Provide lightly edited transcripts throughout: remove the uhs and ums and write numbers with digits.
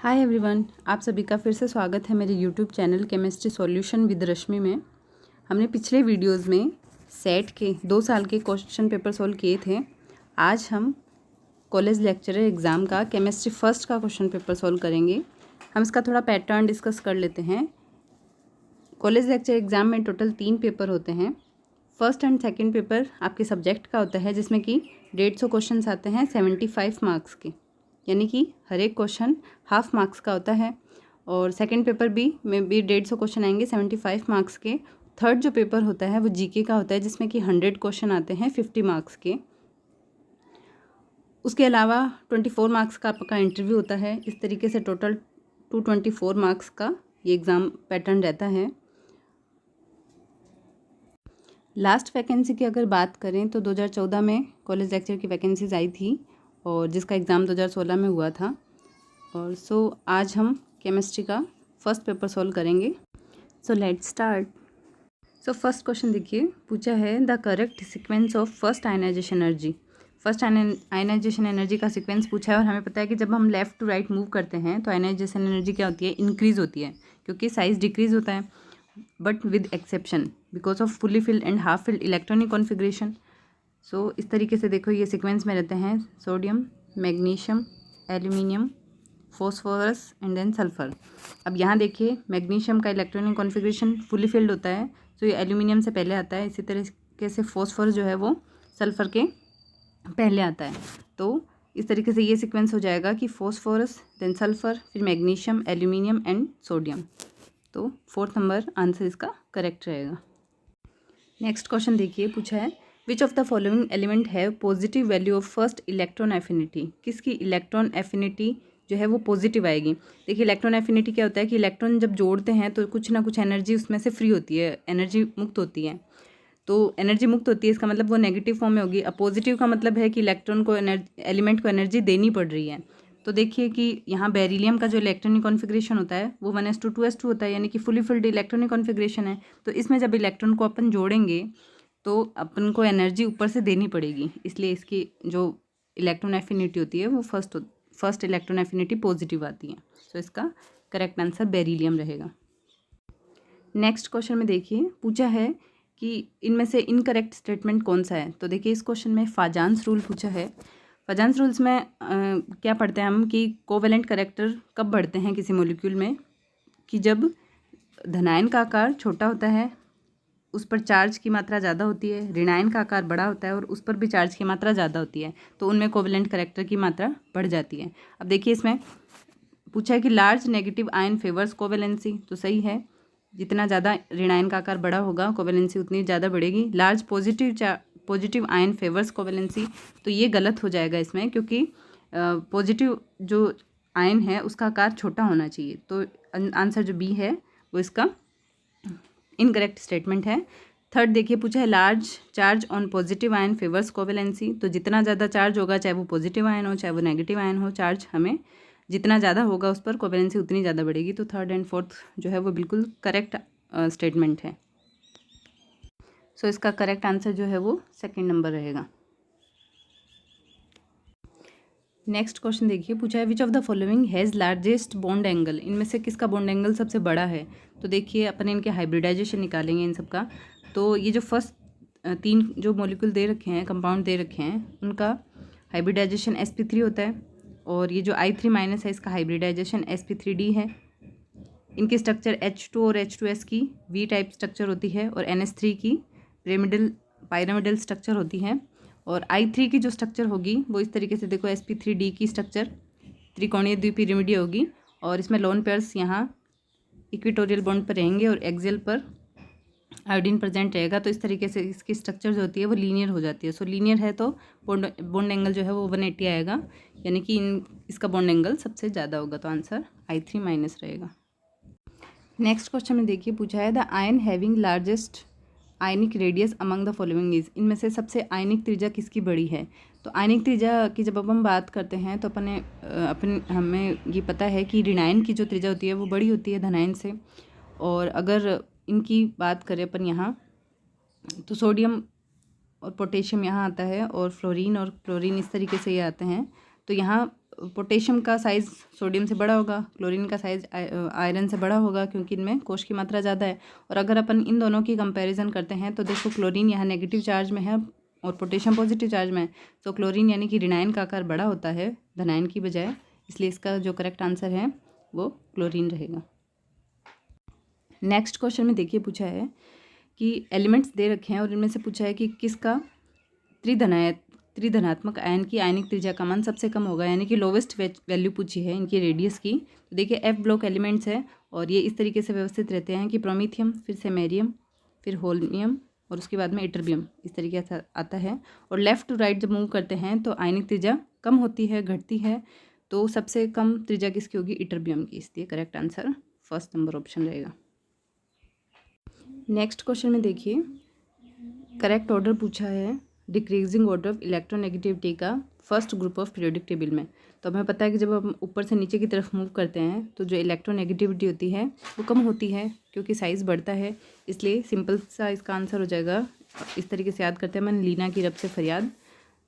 Hi everyone, आप सभी का फिर से स्वागत है मेरे YouTube channel chemistry solution with Rashmi में। हमने पिछले वीडियोस में सेट के 2 साल के क्वेश्चन पेपर सॉल्व किए थे। आज हम कॉलेज लेक्चरर एग्ज़ाम का केमिस्ट्री फर्स्ट का क्वेश्चन पेपर सॉल्व करेंगे। हम इसका थोड़ा पैटर्न डिस्कस कर लेते हैं। कॉलेज लेक्चर एग्ज़ाम में टोटल 3 पेपर होते हैं। फर्स्ट एंड सेकेंड पेपर आपके सब्जेक्ट का होता है, जिसमें कि 150 क्वेश्चन आते हैं 75 मार्क्स के, यानी कि हर एक क्वेश्चन हाफ मार्क्स का होता है। और सेकंड पेपर में भी 150 क्वेश्चन आएंगे 75 मार्क्स के। थर्ड जो पेपर होता है वो जीके का होता है, जिसमें कि 100 क्वेश्चन आते हैं 50 मार्क्स के। उसके अलावा 24 मार्क्स का आपका इंटरव्यू होता है। इस तरीके से टोटल 224 मार्क्स का ये एग्ज़ाम पैटर्न रहता है। लास्ट वैकेंसी की अगर बात करें तो 2014 में कॉलेज लेक्चर की वैकेंसीज आई थी, और जिसका एग्ज़ाम 2016 में हुआ था। और आज हम केमिस्ट्री का फर्स्ट पेपर सॉल्व करेंगे। Let's start. फर्स्ट क्वेश्चन देखिए, पूछा है the correct sequence of first ionization energy. First ionization energy का सीक्वेंस पूछा है, और हमें पता है कि जब हम लेफ़्ट टू राइट मूव करते हैं तो आयनाइजेशन एनर्जी क्या होती है, इंक्रीज़ होती है, क्योंकि साइज डिक्रीज़ होता है, but with exception because of fully filled and half filled electronic configuration. इस तरीके से देखो, ये सीक्वेंस में रहते हैं sodium, magnesium, aluminium, phosphorus and then sulphur. अब यहाँ देखिए, मैग्नीशियम का इलेक्ट्रॉनिक कॉन्फिग्रेशन फुली फिल्ड होता है, तो ये एल्यूमिनियम से पहले आता है। इसी तरीके से फॉस्फोरस जो है वो सल्फ़र के पहले आता है। तो इस तरीके से ये सीक्वेंस हो जाएगा कि फॉस्फोरस, देन सल्फ़र, फिर मैग्नीशियम, एल्यूमिनियम एंड सोडियम। तो 4th नंबर आंसर इसका करेक्ट रहेगा। नेक्स्ट क्वेश्चन देखिए, पूछा है which of the following element है positive value of first electron affinity. किसकी इलेक्ट्रॉन एफिनिटी जो है वो पॉजिटिव आएगी। देखिए, इलेक्ट्रॉन एफिनिटी क्या होता है कि इलेक्ट्रॉन जब जोड़ते हैं तो कुछ ना कुछ एनर्जी उसमें से फ्री होती है, एनर्जी मुक्त होती है। तो एनर्जी मुक्त होती है, इसका मतलब वो नेगेटिव फॉर्म में होगी। अब पॉजिटिव का मतलब है कि इलेक्ट्रॉन को एलिमेंट को एनर्जी देनी पड़ रही है। तो देखिए कि यहाँ बेरिलियम का जो इलेक्ट्रॉनिक कॉन्फिग्रेशन होता है वो 1s2 होता है, यानी कि फुली फिल्ड इलेक्ट्रॉनिक कॉन्फिग्रेशन है। तो इसमें जब इलेक्ट्रॉन को अपन जोड़ेंगे तो अपन को एनर्जी ऊपर से देनी पड़ेगी, इसलिए इसकी जो इलेक्ट्रॉन एफिनिटी होती है वो फर्स्ट इलेक्ट्रॉन एफिनिटी पॉजिटिव आती है। इसका करेक्ट आंसर बेरिलियम रहेगा। नेक्स्ट क्वेश्चन में देखिए, पूछा है कि इनमें से इनकरेक्ट स्टेटमेंट कौन सा है। तो देखिए, इस क्वेश्चन में फाजान्स रूल पूछा है। फाजान्स रूल्स में क्या पढ़ते हैं हम कि कोवेलेंट कैरेक्टर कब बढ़ते हैं किसी मॉलिक्यूल में, कि जब धनायन का आकार छोटा होता है, उस पर चार्ज की मात्रा ज़्यादा होती है, ऋणायन का आकार बड़ा होता है और उस पर भी चार्ज की मात्रा ज़्यादा होती है, तो उनमें कोवेलेंट कैरेक्टर की मात्रा बढ़ जाती है। अब देखिए, इसमें पूछा है कि large negative ion favours covalency, तो सही है, जितना ज़्यादा ऋणायन का आकार बड़ा होगा कोवेलेंसी उतनी ज़्यादा बढ़ेगी। Large positive ion favours covalency, तो ये गलत हो जाएगा इसमें, क्योंकि पॉजिटिव जो आयन है उसका आकार छोटा होना चाहिए। तो आंसर जो बी है वो इसका इनकरेक्ट स्टेटमेंट है। थर्ड देखिए, पूछा है large charge on positive ion favours covalency, तो जितना ज़्यादा चार्ज होगा, चाहे वो पॉजिटिव आयन हो चाहे वो नेगेटिव आयन हो, चार्ज हमें जितना ज़्यादा होगा उस पर कोवेलेंसी उतनी ज़्यादा बढ़ेगी। तो थर्ड एंड फोर्थ जो है वो बिल्कुल करेक्ट स्टेटमेंट है। इसका करेक्ट आंसर जो है वो सेकेंड नंबर रहेगा। नेक्स्ट क्वेश्चन देखिए, पूछा है which of the following has largest bond angle. इनमें से किसका बॉन्ड एंगल सबसे बड़ा है। तो देखिए, अपन इनके हाइब्रिडाइजेशन निकालेंगे इन सब का। तो ये जो फर्स्ट 3 जो मॉलिक्यूल दे रखे हैं, कंपाउंड दे रखे हैं, उनका हाइब्रिडाइजेशन sp3 होता है, और ये जो I3- है इसका हाइब्रिडाइजेशन sp3d है। इनकी स्ट्रक्चर H2 और H2s की V टाइप स्ट्रक्चर होती है, और NH3 की पिरामिडल स्ट्रक्चर होती है। और I3 की जो स्ट्रक्चर होगी वो इस तरीके से देखो, sp3d की स्ट्रक्चर त्रिकोणीय द्विपिरिमिडीय होगी, और इसमें लोन पेयर्स यहाँ इक्वेटोरियल बॉन्ड पर रहेंगे और एक्सियल पर आयोडीन प्रेजेंट रहेगा। तो इस तरीके से इसकी स्ट्रक्चर जो होती है वो लीनियर हो जाती है। लीनियर है तो बॉन्ड एंगल जो है वो 180 आएगा, यानी कि इसका बॉन्ड एंगल सबसे ज़्यादा होगा। तो आंसर I3- रहेगा। नेक्स्ट क्वेश्चन में देखिए, पूछा है the ion having largest ionic radius among the following is. इनमें से सबसे आयनिक त्रिज्या किसकी बड़ी है। तो आयनिक त्रिज्या की जब हम बात करते हैं तो हमें ये पता है कि ऋणायन की जो त्रिज्या होती है वो बड़ी होती है धनायन से। और अगर इनकी बात करें अपन यहाँ, तो सोडियम और पोटेशियम यहाँ आता है, और फ्लोरीन और क्लोरीन इस तरीके से ये आते हैं। तो यहाँ पोटेशियम का साइज़ सोडियम से बड़ा होगा, क्लोरीन का साइज़ आयरन से बड़ा होगा, क्योंकि इनमें कोष की मात्रा ज़्यादा है। और अगर अपन इन दोनों की कंपैरिजन करते हैं तो देखो क्लोरीन यहाँ नेगेटिव चार्ज में है और पोटेशियम पॉजिटिव चार्ज में है, तो क्लोरीन यानी कि ऋणायन का आकार बड़ा होता है धनायन की बजाय, इसलिए इसका जो करेक्ट आंसर है वो क्लोरीन रहेगा। नेक्स्ट क्वेश्चन में देखिए पूछा है कि एलिमेंट्स दे रखे हैं और इनमें से पूछा है कि किसका त्रिधनात्मक आयन की आयनिक त्रिज्या का मान सबसे कम होगा, यानी कि लोवेस्ट वैल्यू पूछी है इनकी रेडियस की। तो देखिए एफ ब्लॉक एलिमेंट्स है और ये इस तरीके से व्यवस्थित रहते हैं कि प्रोमीथियम, फिर सेमेरियम, फिर होल्मियम और उसके बाद में इटरबियम, इस तरीके से आता है। और लेफ़्ट टू राइट जब मूव करते हैं तो आयनिक त्रिज्या कम होती है, घटती है। तो सबसे कम त्रिज्या किसकी होगी? इटरबियम की, इसलिए correct answer first number option रहेगा। नेक्स्ट क्वेश्चन में देखिए करेक्ट ऑर्डर पूछा है डिक्रीजिंग ऑर्डर ऑफ इलेक्ट्रोनेगेटिविटी का first group of periodic table में। तो हमें पता है कि जब हम ऊपर से नीचे की तरफ मूव करते हैं तो जो इलेक्ट्रोनेगेटिविटी होती है वो कम होती है क्योंकि साइज़ बढ़ता है, इसलिए सिंपल सा इसका आंसर हो जाएगा। इस तरीके से याद करते हैं मैंने लीना की रब से फरियाद,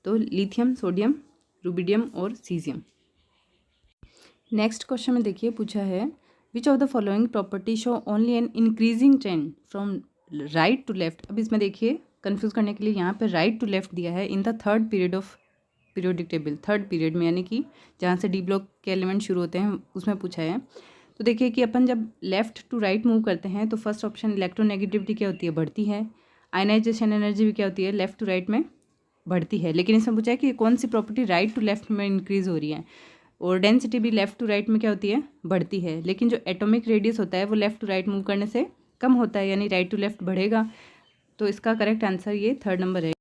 तो लिथियम, सोडियम, रुबिडियम और सीजियम। नेक्स्ट क्वेश्चन में देखिए पूछा है which of the following property show only an increasing trend from right to left. अब इसमें देखिए कंफ्यूज करने के लिए यहाँ पे राइट टू लेफ्ट दिया है in the third period of periodic table, third period में, यानी कि जहाँ से डी ब्लॉक के एलिमेंट शुरू होते हैं उसमें पूछा है। तो देखिए कि अपन जब लेफ्ट टू राइट मूव करते हैं तो फर्स्ट ऑप्शन इलेक्ट्रोनेगेटिविटी क्या होती है? बढ़ती है। आयनाइजेशन एनर्जी भी क्या होती है? लेफ्ट टू राइट में बढ़ती है। लेकिन इसमें पूछा है कि कौन सी प्रॉपर्टी राइट टू लेफ्ट में इंक्रीज हो रही है, और डेंसिटी भी लेफ्ट टू राइट में क्या होती है? बढ़ती है। लेकिन जो एटॉमिक रेडियस होता है वो लेफ्ट टू राइट मूव करने से कम होता है, यानी राइट टू लेफ्ट बढ़ेगा। तो इसका करेक्ट आंसर ये थर्ड नंबर है।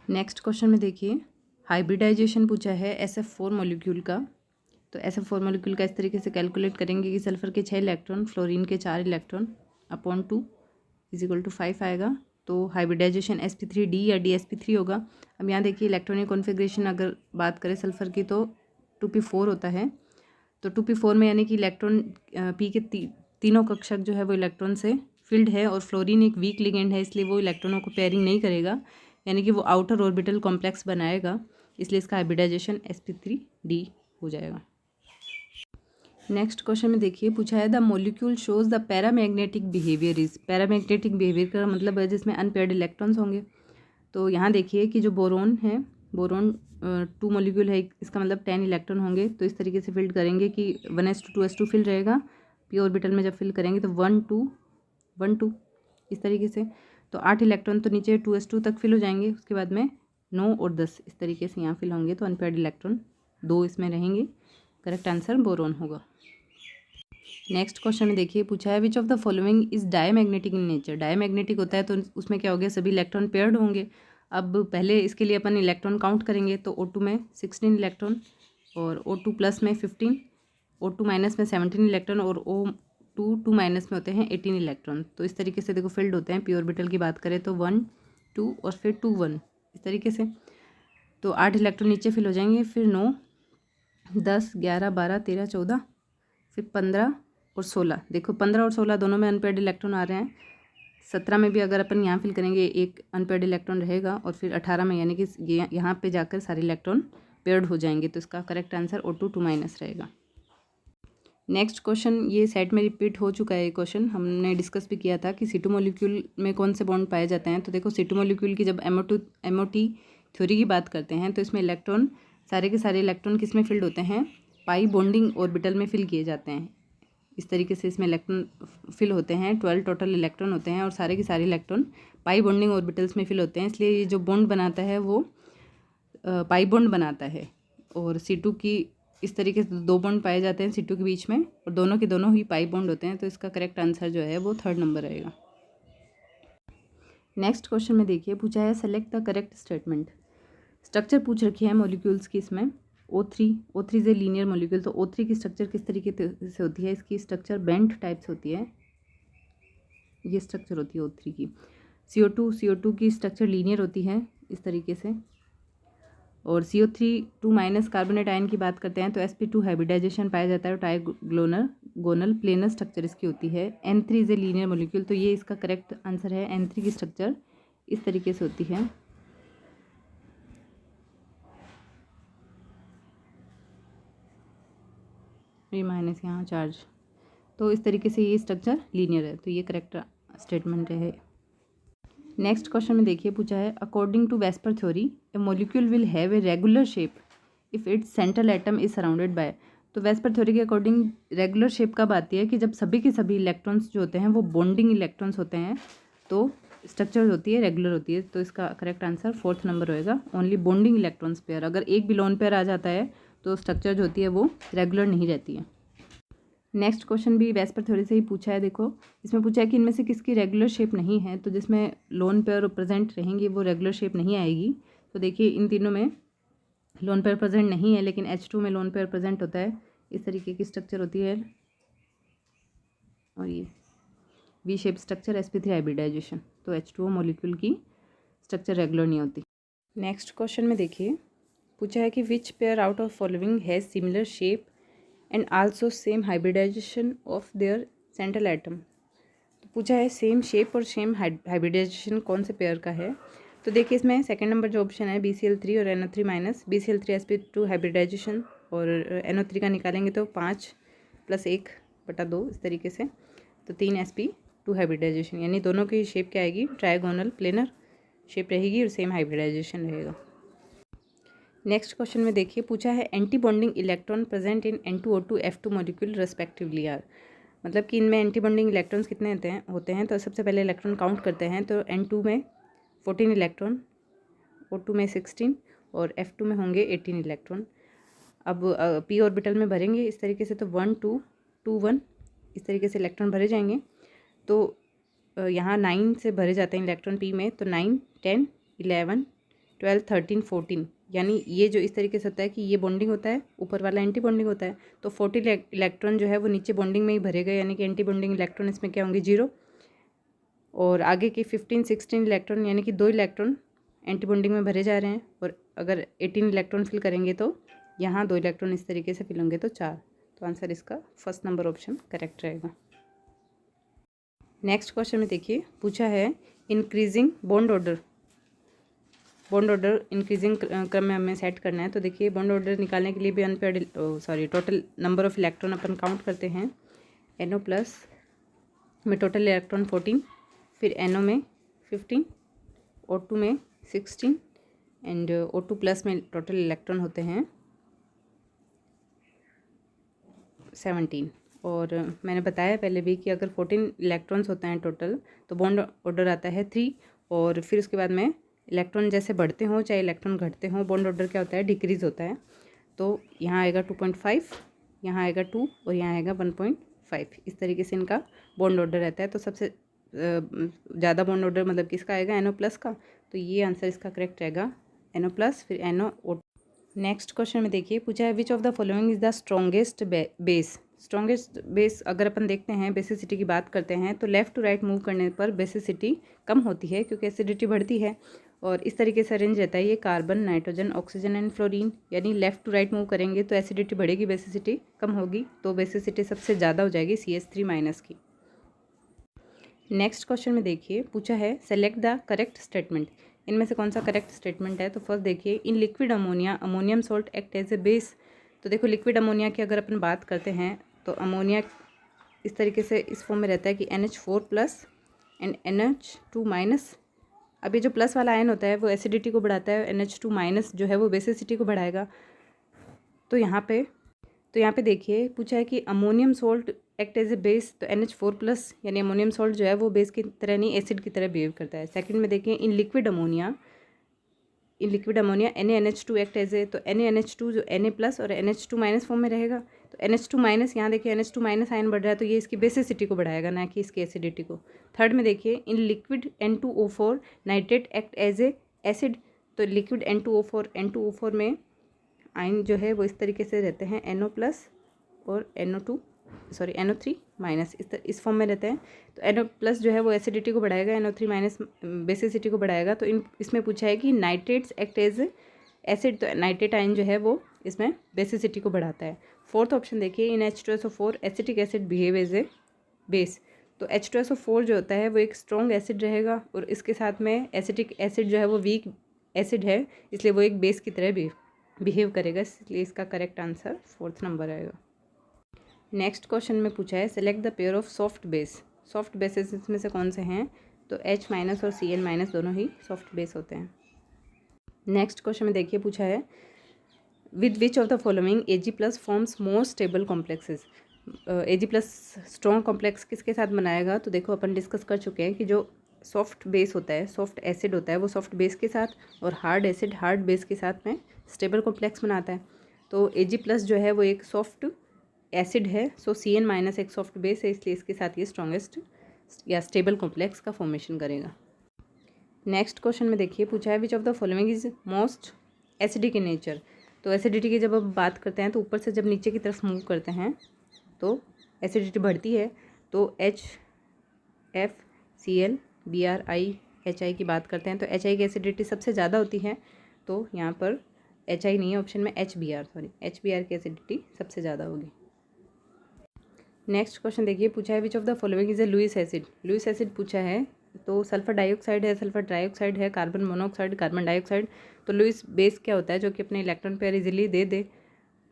नेक्स्ट क्वेश्चन में देखिए हाइब्रिडाइजेशन पूछा है SF4 मॉलिक्यूल का। तो SF4 मॉलिक्यूल का इस तरीके से कैलकुलेट करेंगे कि सल्फर के 6 इलेक्ट्रॉन, फ्लोरीन के 4 इलेक्ट्रॉन अपॉन 2 = 5 आएगा। तो हाइब्रिडाइजेशन sp3d या dsp3 होगा। अब यहाँ देखिए इलेक्ट्रॉनिक कॉन्फ़िगरेशन अगर बात करें सल्फर की तो 2p4 होता है। तो 2p4 में यानी कि इलेक्ट्रॉन p के तीनों कक्षक जो है वो इलेक्ट्रॉन से फिल्ड है, और फ्लोरीन एक वीक लिगेंड है इसलिए वो इलेक्ट्रॉनों को पेयरिंग नहीं करेगा, यानी कि वो आउटर ऑर्बिटल कॉम्प्लेक्स बनाएगा, इसलिए इसका हाइब्रिडाइजेशन sp3d हो जाएगा। नेक्स्ट क्वेश्चन में देखिए पूछा है the molecule shows the paramagnetic behaviour is. Paramagnetic behaviour का मतलब है जिसमें अनपेयर्ड इलेक्ट्रॉन्स होंगे। तो यहाँ देखिए कि जो बोरोन है, बोरोन 2 मॉलिक्यूल है, इसका मतलब 10 इलेक्ट्रॉन होंगे। तो इस तरीके से फिल करेंगे कि 1s2 2s2 फिल रहेगा, p ऑर्बिटल में जब फिल करेंगे तो 1 2 1 2 इस तरीके से। तो 8 इलेक्ट्रॉन तो नीचे 2s2 तक फिल हो जाएंगे, उसके बाद में 9 और 10 इस तरीके से यहाँ फिल होंगे, तो अनपेयर्ड इलेक्ट्रॉन 2 इसमें रहेंगे। करेक्ट आंसर बोरोन होगा। नेक्स्ट क्वेश्चन में देखिए पूछा है which of the following is diamagnetic in nature. Diamagnetic होता है तो उसमें क्या हो गया? सभी इलेक्ट्रॉन पेयर्ड होंगे। अब पहले इसके लिए अपन इलेक्ट्रॉन काउंट करेंगे, तो O2 में 16 इलेक्ट्रॉन और O2 प्लस में 15, O2 माइनस में 17 इलेक्ट्रॉन और O2 2 माइनस में होते हैं 18 इलेक्ट्रॉन। तो इस तरीके से देखो फिल्ड होते हैं। p ऑर्बिटल की बात करें तो 1 2 और फिर 2 1 इस तरीके से। तो 8 इलेक्ट्रॉन नीचे फिल हो जाएंगे, फिर 9 10 11 12 13 14 फिर 15 और 16। देखो 15 और 16 दोनों में अनपेयर्ड इलेक्ट्रॉन आ रहे हैं। 17 में भी अगर अपन यहाँ फिल करेंगे एक अनपेयर्ड इलेक्ट्रॉन रहेगा, और फिर 18 में यानी कि यहाँ पे जाकर सारे इलेक्ट्रॉन पेयर्ड हो जाएंगे। तो इसका करेक्ट आंसर O2 2 माइनस रहेगा। नेक्स्ट क्वेश्चन ये सेट में रिपीट हो चुका है। ये क्वेश्चन हमने डिस्कस भी किया था कि C2 मॉलिक्यूल में कौन से बॉन्ड पाए जाते हैं। तो देखो C2 मॉलिक्यूल की जब MOT थ्योरी की बात करते हैं तो इसमें इलेक्ट्रॉन, सारे के सारे इलेक्ट्रॉन किस में फिल्ड होते हैं? पाई बॉन्डिंग ऑर्बिटल में फिल किए जाते हैं। इस तरीके से इसमें इलेक्ट्रॉन फिल होते हैं। 12 टोटल इलेक्ट्रॉन होते हैं और सारे के सारे इलेक्ट्रॉन पाई बॉन्डिंग ऑर्बिटल्स में फिल होते हैं, इसलिए ये जो बॉन्ड बनाता है वो पाई बॉन्ड बनाता है। और C2 की इस तरीके से 2 बॉन्ड पाए जाते हैं C2 के बीच में, और दोनों के दोनों ही पाई बॉन्ड होते हैं। तो इसका करेक्ट आंसर जो है वो थर्ड नंबर रहेगा। नेक्स्ट क्वेश्चन में देखिए पूछा है select the correct statement. Structure पूछ रखी है मॉलिक्यूल्स की इसमें। O3 is a linear molecule. तो O3 की स्ट्रक्चर किस तरीके से होती है? इसकी स्ट्रक्चर बेंट टाइप से होती है, ये स्ट्रक्चर होती है O3 की। CO2 की स्ट्रक्चर लीनियर होती है इस तरीके से। और CO3 2 माइनस कार्बोनेट आयन की बात करते हैं तो sp2 हाइब्रिडाइजेशन पाया जाता है, और ट्राइगोनल प्लेनर स्ट्रक्चर इसकी होती है। N3 is a linear molecule. तो ये इसका करेक्ट आंसर है। N3 की स्ट्रक्चर इस तरीके से होती है। ये माइनस यहाँ चार्ज। तो इस तरीके से ये स्ट्रक्चर लीनियर है, तो ये करेक्ट स्टेटमेंट है। नेक्स्ट क्वेश्चन में देखिए पूछा है, according to VSEPR theory a molecule will have a regular shape if its central atom is surrounded by. तो वेस्पर थ्योरी के अकॉर्डिंग रेगुलर शेप कब आती है कि जब सभी के सभी इलेक्ट्रॉन्स जो होते हैं वो बॉन्डिंग इलेक्ट्रॉन्स होते हैं, तो स्ट्रक्चर होती है रेगुलर होती है। तो इसका करेक्ट आंसर 4th नंबर होएगा, ओनली बॉन्डिंग इलेक्ट्रॉन्स पेयर। अगर एक भी लोन पेयर आ जाता है तो स्ट्रक्चर जो होती है वो रेगुलर नहीं रहती है। नेक्स्ट क्वेश्चन भी वेस्पर थ्योरी से ही पूछा है। देखो इसमें पूछा है कि इनमें से किसकी रेगुलर शेप नहीं है, तो जिसमें लोन पेयर प्रेजेंट रहेंगी वो रेगुलर शेप नहीं आएगी। तो देखिए इन तीनों में लोन पेयर प्रेजेंट नहीं है, लेकिन H2 में लोन पेयर प्रेजेंट होता है। इस तरीके की स्ट्रक्चर होती है, और ये V shape structure sp3 hybridisation. तो H2O मॉलिक्यूल की स्ट्रक्चर रेगुलर नहीं होती। नेक्स्ट क्वेश्चन में देखिए पूछा है कि which pair out of following has similar shape and also same hybridization of their central atom. तो पूछा है सेम शेप और सेम हाइब्रिडाइजेशन कौन से पेयर का है। तो देखिए इसमें सेकंड नंबर जो ऑप्शन है BCl3 और NO3 minus, BCl3 sp2 hybridisation और NO3 का निकालेंगे तो 5 + 1/2 इस तरीके से, तो 3 sp2 हाइब्रिडाइजेशन, यानी दोनों की शेप क्या आएगी, ट्रायगोनल प्लेनर शेप रहेगी और सेम हाइब्रिडाइजेशन रहेगा। नेक्स्ट क्वेश्चन में देखिए पूछा है anti bonding electron present in N2O2 F2 molecule respectively are. मतलब कि इनमें एंटी बॉन्डिंग इलेक्ट्रॉन्स कितने होते हैं। तो सबसे पहले इलेक्ट्रॉन काउंट करते हैं, तो N2 में 14 इलेक्ट्रॉन, O2 में 16 और F2 में होंगे 18 इलेक्ट्रॉन। अब p ऑर्बिटल में भरेंगे इस तरीके से, तो 1 2 2 1 इस तरीके से इलेक्ट्रॉन भरे जाएंगे। तो यहाँ 9 से भरे जाते हैं इलेक्ट्रॉन p में, तो 9 10 11 12 13 14, यानी ये जो इस तरीके से होता है कि ये बॉन्डिंग होता है, ऊपर वाला एंटी बॉन्डिंग होता है। तो 40 इलेक्ट्रॉन जो है वो नीचे बॉन्डिंग में ही भरेगा, यानी कि एंटी बॉन्डिंग इलेक्ट्रॉन इसमें क्या होंगे 0। और आगे के 15 16 इलेक्ट्रॉन यानी कि 2 इलेक्ट्रॉन एंटी बॉन्डिंग में भरे जा रहे हैं, और अगर 18 इलेक्ट्रॉन फिल करेंगे तो यहाँ 2 इलेक्ट्रॉन इस तरीके से फिल होंगे, तो 4। तो आंसर इसका 1st नंबर ऑप्शन करेक्ट रहेगा। नेक्स्ट क्वेश्चन में देखिए पूछा है इंक्रीजिंग बॉन्ड ऑर्डर इंक्रीजिंग क्रम में हमें सेट करना है। तो देखिए बॉन्ड ऑर्डर निकालने के लिए भी total number of electron upon count करते हैं। NO+ में टोटल इलेक्ट्रॉन 14, फिर NO में 15, O2 में 16 एंड O2+ में टोटल इलेक्ट्रॉन होते हैं 17। और मैंने बताया पहले भी कि अगर 14 इलेक्ट्रॉन्स होते हैं टोटल, तो बॉन्ड ऑर्डर आता है 3, और फिर उसके बाद में इलेक्ट्रॉन जैसे बढ़ते हों चाहे इलेक्ट्रॉन घटते हों, बॉन्ड ऑर्डर क्या होता है, डिक्रीज़ होता है। तो यहाँ आएगा 2.5, यहाँ आएगा 2 और यहाँ आएगा 1.5, इस तरीके से इनका बॉन्ड ऑर्डर रहता है। तो सबसे ज़्यादा बॉन्ड ऑर्डर मतलब किसका आएगा, NO+ का। तो ये आंसर इसका करेक्ट रहेगा NO+, फिर NO। नेक्स्ट क्वेश्चन में देखिए पूछा है which of the following is the strongest base. Strongest base अगर अपन देखते हैं, बेसिसिटी की बात करते हैं, तो लेफ़्ट टू राइट मूव करने पर बेसिसिटी कम होती है क्योंकि एसिडिटी बढ़ती है। और इस तरीके से अरेंज रहता है ये carbon, nitrogen, oxygen and fluorine, यानी लेफ़्ट टू राइट मूव करेंगे तो एसिडिटी बढ़ेगी, बेसिसिटी कम होगी। तो बेसिसिटी सबसे ज़्यादा हो जाएगी CH3- की। नेक्स्ट क्वेश्चन में देखिए पूछा है सेलेक्ट द करेक्ट स्टेटमेंट। इनमें से कौन सा करेक्ट स्टेटमेंट है। तो फर्स्ट देखिए in liquid ammonia ammonium salt act as a base. तो देखो लिक्विड अमोनिया की अगर अपन बात करते हैं तो अमोनिया इस तरीके से इस फॉर्म में रहता है कि NH4+ एंड NH2-। अब ये जो प्लस वाला आयन होता है वो एसिडिटी को बढ़ाता है, NH2- जो है वो बेसिसिटी को बढ़ाएगा। तो यहाँ पे देखिए पूछा है कि ammonium salt act as a base, तो NH4+ यानी अमोनियम सॉल्ट जो है वो बेस की तरह नहीं एसिड की तरह बिहेव करता है। सेकंड में देखिए in liquid ammonia NaNH2 act as a, तो NaNH2 जो Na+ और NH2- फॉर्म में रहेगा। तो NH2- यहाँ देखिए NH2- आयन बढ़ रहा है, तो ये इसकी बेसिसिटी को बढ़ाएगा ना कि इसकी एसिडिटी को। थर्ड में देखिए in liquid N2O4 nitrate act as a acid, तो लिक्विड N2O4 में आयन जो है वो इस तरीके से रहते हैं NO+ और NO3- इस फॉर्म में रहते हैं। तो NO+ जो है वो एसिडिटी को बढ़ाएगा, NO3- बेसिसिटी को बढ़ाएगा। तो इसमें पूछा है कि नाइट्रेट्स एक्ट एज एसिड, तो नाइट्रेट आयन जो है वो इसमें बेसिसिटी को बढ़ाता है। फोर्थ ऑप्शन देखिए in H2SO4 acetic acid behave as a base. तो H2SO4 जो होता है वो एक स्ट्रॉन्ग एसिड रहेगा, और इसके साथ में एसिटिक एसिड जो है वो वीक एसिड है, इसलिए वो एक बेस की तरह बिहेव करेगा, इसलिए इसका करेक्ट आंसर 4th नंबर आएगा। नेक्स्ट क्वेश्चन में पूछा है select the pair of soft base. Soft bases इसमें से कौन से हैं, तो H- और Cl- दोनों ही सॉफ्ट बेस होते हैं। नेक्स्ट क्वेश्चन में देखिए पूछा है with which of the following Ag+ forms more stable complexes. Ag+ strong complex किसके साथ बनाएगा, तो देखो अपन डिस्कस कर चुके हैं कि जो सॉफ्ट बेस होता है, सॉफ्ट एसिड होता है, वो सॉफ्ट बेस के साथ, और हार्ड एसिड हार्ड बेस के साथ में स्टेबल कॉम्प्लेक्स बनाता है। तो Ag+ जो है वो एक सॉफ्ट एसिड है, सो Cn- एक सॉफ्ट बेस है, इसलिए इसके साथ ये स्ट्रॉन्गेस्ट या स्टेबल कॉम्प्लेक्स का फॉर्मेशन करेगा। नेक्स्ट क्वेश्चन में देखिए पूछा है which of the following is most acidic in nature. तो एसिडिटी की जब अब बात करते हैं तो ऊपर से जब नीचे की तरफ मूव करते हैं तो एसिडिटी बढ़ती है। तो HFCl BrI की बात करते हैं तो HI की एसिडिटी सबसे ज़्यादा होती है। तो यहाँ पर HI नहीं है ऑप्शन में, HBr की एसिडिटी सबसे ज़्यादा होगी। नेक्स्ट क्वेश्चन देखिए पूछा है which of the following is a Lewis acid. Lewis acid पूछा है तो सल्फर डाइऑक्साइड है, सल्फर ट्राइऑक्साइड है, कार्बन मोनोऑक्साइड, कार्बन डाइऑक्साइड। तो लुईस बेस क्या होता है, जो कि अपने इलेक्ट्रॉन पेयर इजीली दे दे।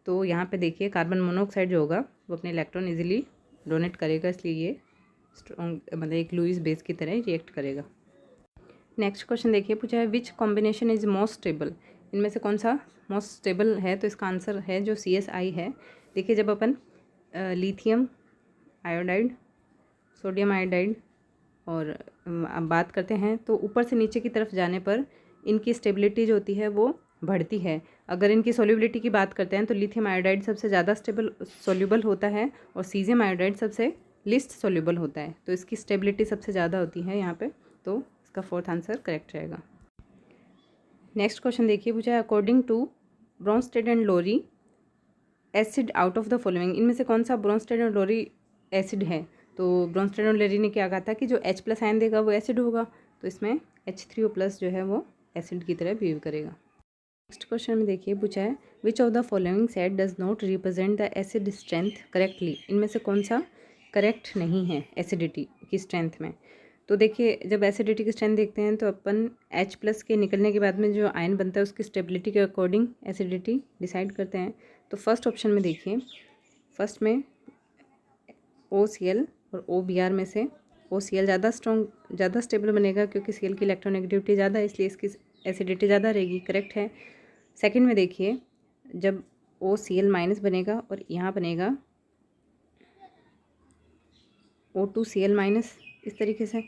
तो यहाँ पे देखिए कार्बन मोनोऑक्साइड जो होगा वो अपने इलेक्ट्रॉन इजीली डोनेट करेगा, इसलिए ये स्ट्रॉन्ग मतलब एक लुईस बेस की तरह रिएक्ट करेगा। नेक्स्ट क्वेश्चन देखिए पूछा है which combination is most stable. इनमें से कौन सा मोस्ट स्टेबल है, तो इसका आंसर है जो CSI है। देखिए जब अपन लिथियम आयोडाइड, सोडियम आयोडाइड और अब बात करते हैं तो ऊपर से नीचे की तरफ जाने पर इनकी स्टेबिलिटी जो होती है वो बढ़ती है। अगर इनकी सोल्यूबिलिटी की बात करते हैं तो लिथियम आयोडाइड सबसे ज़्यादा सोल्यूबल होता है और सीजियम आयोडाइड सबसे लिस्ट सोल्यूबल होता है। तो इसकी स्टेबिलिटी सबसे ज़्यादा होती है यहाँ पे, तो इसका फोर्थ आंसर करेक्ट रहेगा। नेक्स्ट क्वेश्चन देखिए पूछा है according to Bronsted and Lowry acid out of the following. इनमें से कौन सा ब्रोंस्टेड और लोरी एसिड है। तो ब्रोंस्टेड और लोरी ने क्या कहा था कि जो H+ आयन देगा वो एसिड होगा, तो इसमें H3O+ जो है वो एसिड की तरह बिहेव करेगा। नेक्स्ट क्वेश्चन में देखिए पूछा है which of the following set does not represent the acid strength correctly. इनमें से कौन सा करेक्ट नहीं है एसिडिटी की स्ट्रेंथ में। तो देखिए जब एसिडिटी की स्ट्रेंथ देखते हैं तो अपन H+ के निकलने के बाद में जो आयन बनता है उसकी स्टेबिलिटी के अकॉर्डिंग एसिडिटी डिसाइड करते हैं। तो फर्स्ट ऑप्शन में देखिए, फर्स्ट में OCl और OBr में से OCl ज़्यादा स्ट्रॉन्ग ज़्यादा स्टेबल बनेगा क्योंकि Cl की इलेक्ट्रोनेगेटिविटी ज़्यादा है, इसलिए इसकी एसिडिटी ज़्यादा रहेगी, करेक्ट है। सेकंड में देखिए जब OCl- बनेगा और यहाँ बनेगा O2Cl- इस तरीके से,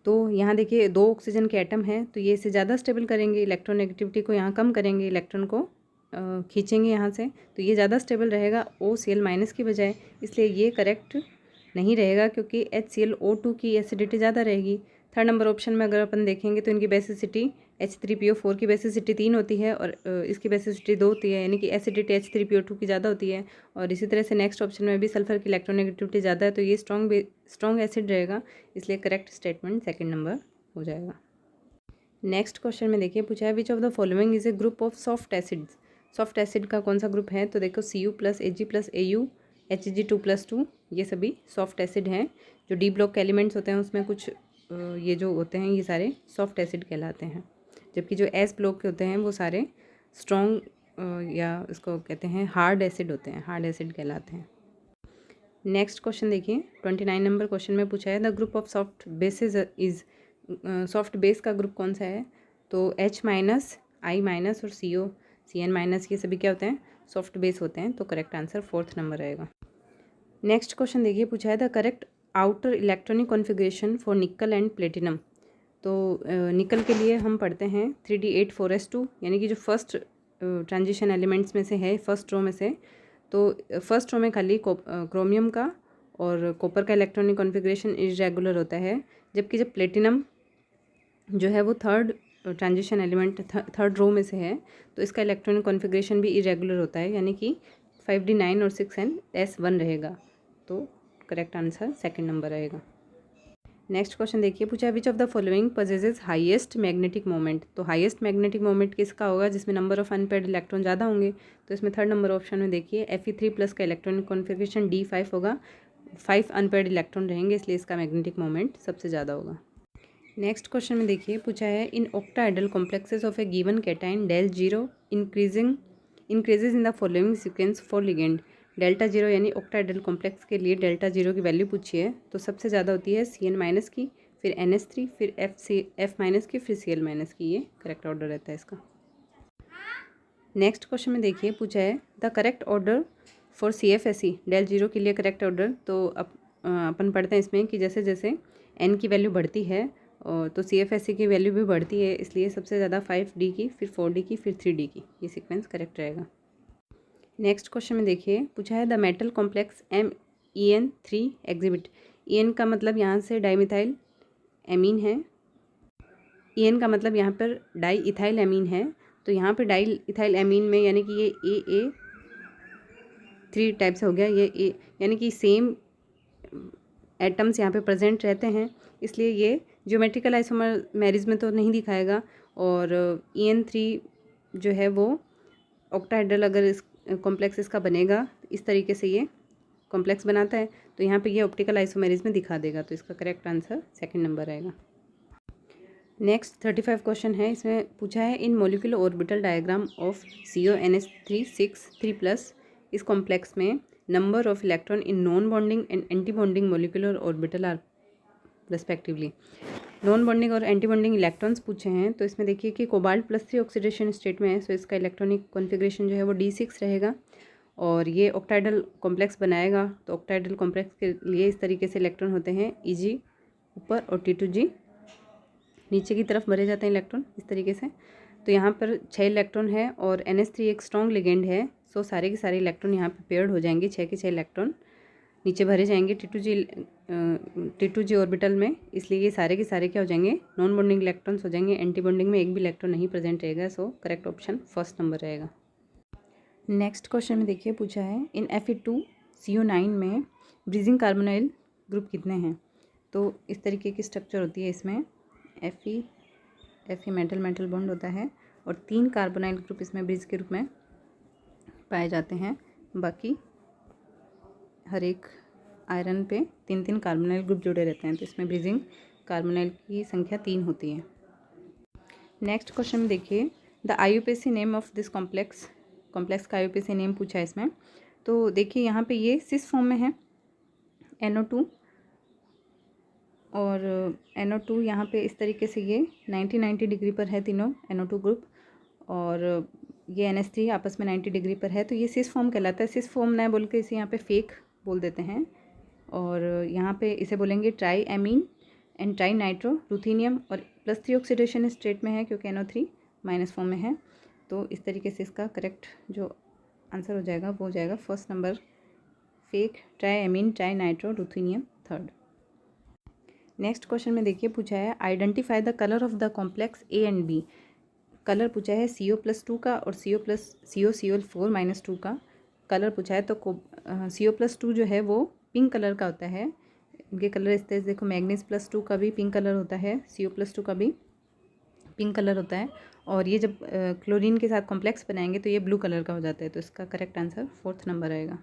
तो यहाँ देखिए 2 ऑक्सीजन के एटम हैं तो ये इसे ज़्यादा स्टेबल करेंगे, इलेक्ट्रोनेगेटिविटी को यहाँ कम करेंगे, इलेक्ट्रॉन को खींचेंगे यहाँ से, तो ये ज़्यादा स्टेबल रहेगा OCl- की बजाय, इसलिए ये करेक्ट नहीं रहेगा क्योंकि HClO2 की एसिडिटी ज़्यादा रहेगी। थर्ड नंबर ऑप्शन में अगर अपन देखेंगे तो इनकी बेसिसिटी H3PO4 की बेसिसिटी 3 होती है और इसकी बेसिसिटी 2 होती है, यानी कि एसिडिटी H3PO2 की ज़्यादा होती है। और इसी तरह से नेक्स्ट ऑप्शन में भी सल्फर की इलेक्ट्रोनेगेटिविटी ज़्यादा है, तो ये स्ट्रॉन्ग एसिड रहेगा, इसलिए करेक्ट स्टेटमेंट सेकंड नंबर हो जाएगा। नेक्स्ट क्वेश्चन में देखिए पूछा है which of the following is A group of soft acids. Soft acid का कौन सा ग्रुप है, तो देखो Cu+ Ag+ Au Hg2+2 ये सभी सॉफ्ट एसिड हैं। जो डी ब्लॉक के एलिमेंट्स होते हैं उसमें कुछ ये जो होते हैं ये सारे सॉफ्ट एसिड कहलाते हैं, जबकि जो एस ब्लॉक के होते हैं वो सारे स्ट्रॉन्ग या इसको कहते हैं हार्ड एसिड होते हैं, हार्ड एसिड कहलाते हैं। नेक्स्ट क्वेश्चन देखिए 29 नंबर क्वेश्चन में पूछा है the group of soft basis is. Soft base का ग्रुप कौन सा है, तो H-, I- और CO Cn- ये सभी क्या होते हैं, सॉफ्ट बेस होते हैं, तो करेक्ट आंसर फोर्थ नंबर रहेगा। नेक्स्ट क्वेश्चन देखिए पूछा है the correct outer electronic configuration for निकल एंड प्लेटिनम। तो निकल के लिए हम पढ़ते हैं 3D8 4s2, यानी कि जो फर्स्ट ट्रांजिशन एलिमेंट्स में से है फर्स्ट रो में से, तो फर्स्ट रो में खाली क्रोमियम का और कॉपर का इलेक्ट्रॉनिक कॉन्फ़िगरेशन इरेगुलर होता है, जबकि जब प्लेटिनम जो है वो third transition element third row में से है तो इसका इलेक्ट्रॉनिक कॉन्फ़िगरेशन भी इरेगुलर होता है, यानी कि 5D9 और 6N+1 रहेगा, तो करेक्ट आंसर सेकंड नंबर रहेगा। नेक्स्ट क्वेश्चन देखिए पूछा है which of the following possesses highest magnetic moment. तो हाईएस्ट मैग्नेटिक मोमेंट किसका होगा, जिसमें नंबर ऑफ अनपेयर्ड इलेक्ट्रॉन ज़्यादा होंगे, तो इसमें थर्ड नंबर ऑप्शन में देखिए Fe3+ का इलेक्ट्रॉनिक कॉन्फ़िगरेशन D5 होगा, 5 अनपेयर्ड इलेक्ट्रॉन रहेंगे, इसलिए इसका मैग्नेटिक मोमेंट सबसे ज़्यादा होगा। नेक्स्ट क्वेश्चन में देखिए पूछा है in octahedral complexes of a given cation del 0 increases in the following sequence for ligand. Delta zero यानी ऑक्टाहेड्रल कॉम्प्लेक्स के लिए डेल्टा जीरो की वैल्यू पूछी है तो सबसे ज़्यादा होती है CN- की, फिर NH3, फिर F- की, फिर Cl- की। ये करेक्ट ऑर्डर रहता है इसका। नेक्स्ट क्वेश्चन में देखिए पूछा है the correct order for CFSE del zero के लिए करेक्ट ऑर्डर। तो अपन पढ़ते हैं इसमें कि जैसे जैसे N की वैल्यू बढ़ती है और तो CFSE की वैल्यू भी बढ़ती है, इसलिए सबसे ज़्यादा 5D की, फिर 4D की, फिर 3D की। ये सीक्वेंस करेक्ट रहेगा। नेक्स्ट क्वेश्चन में देखिए पूछा है the metal complex MEN3 exhibit. EN का मतलब यहाँ से डाईमिथाइल एमीन है, EN का मतलब यहाँ पर डाई इथाइल एमीन है। तो यहाँ पे डाई इथाइल एमीन में यानी कि ये AA3 टाइप से हो गया, ये यानी कि सेम एटम्स यहाँ पे प्रेजेंट रहते हैं, इसलिए ये ज्योमेट्रिकल आइसोमरेज़ में तो नहीं दिखाएगा। और EN3 जो है वो ऑक्टाहेड्रल अगर इस कॉम्प्लेक्स इसका बनेगा इस तरीके से ये कॉम्प्लेक्स बनाता है तो यहाँ पे ये ऑप्टिकल आइसोमेरिज़ में दिखा देगा। तो इसका करेक्ट आंसर सेकंड नंबर रहेगा। नेक्स्ट 35 क्वेश्चन है, इसमें पूछा है in molecular orbital diagram of CONH3 इस कॉम्प्लेक्स में number of electron in non bonding and anti bonding molecular orbital are respectively. Non bonding और एंटी बॉन्डिंग इलेक्ट्रॉन्स पूछे हैं। तो इसमें देखिए कि कोबाल्ट +3 ऑक्सीडेशन स्टेट में है, सो इसका इलेक्ट्रॉनिक कॉन्फ़िगरेशन जो है वो D6 रहेगा और ये ऑक्टाहेड्रल कॉम्प्लेक्स बनाएगा। तो ऑक्टाहेड्रल कॉम्प्लेक्स के लिए इस तरीके से इलेक्ट्रॉन होते हैं, Eg ऊपर और T2G नीचे की तरफ भरे जाते हैं इलेक्ट्रॉन इस तरीके से। तो यहाँ पर 6 इलेक्ट्रॉन है और NH3 एक स्ट्रॉन्ग लिगेंड है, सो सारे के सारे इलेक्ट्रॉन यहाँ पे पेयर्ड हो जाएंगे, 6 के 6 इलेक्ट्रॉन नीचे भरे जाएंगे T2G ऑर्बिटल में, इसलिए ये सारे के सारे क्या हो जाएंगे, नॉन बॉन्डिंग इलेक्ट्रॉन्स हो जाएंगे। एंटी बॉन्डिंग में एक भी इलेक्ट्रॉन नहीं प्रेजेंट रहेगा, so correct option first number रहेगा। नेक्स्ट क्वेश्चन में देखिए पूछा है इन Fe2CO9 में ब्रीजिंग कार्बोनाइल ग्रुप कितने हैं। तो इस तरीके की स्ट्रक्चर होती है इसमें, Fe मेटल मेटल बॉन्ड होता है और 3 कार्बोनाइल ग्रुप इसमें ब्रिज के रूप में पाए जाते हैं। बाकी हर एक आयरन पे 3 कार्बोनाइल ग्रुप जुड़े रहते हैं, तो इसमें ब्रिजिंग कार्बोनाइल की संख्या 3 होती है। नेक्स्ट क्वेश्चन में देखिए the IUPAC name of this complex का IUPAC नेम पूछा है इसमें। तो देखिए यहाँ पे ये सिस फॉर्म में है NO2 और NO2 यहाँ पे इस तरीके से ये 90 डिग्री पर है तीनों NO2 ग्रुप और ये NH3 आपस में 90 डिग्री पर है, तो ये सिस फॉर्म कहलाता है। सिस फॉर्म ना बोल के इसे यहाँ पे फेक बोल देते हैं और यहाँ पे इसे बोलेंगे tri amine and tri nitro ruthenium और +3 ऑक्सीडेशन स्टेट में है क्योंकि NO3 माइनस फॉर्म में है। तो इस तरीके से इसका करेक्ट जो आंसर हो जाएगा वो हो जाएगा first number, fac tri amine tri nitro ruthenium third. Next question में देखिए पूछा है identify the colour of the complex A and B। Colour पूछा है CO+2 का और COCl4-2 का कलर पूछा है। तो CO+2 जो है वो पिंक कलर का होता है। इनके कलर इस तरह से देखो, मैग्नीज +2 का भी पिंक कलर होता है, CO+2 का भी पिंक कलर होता है और ये जब क्लोरीन के साथ कॉम्प्लेक्स बनाएंगे तो ये ब्लू कलर का हो जाता है। तो इसका करेक्ट आंसर फोर्थ नंबर आएगा।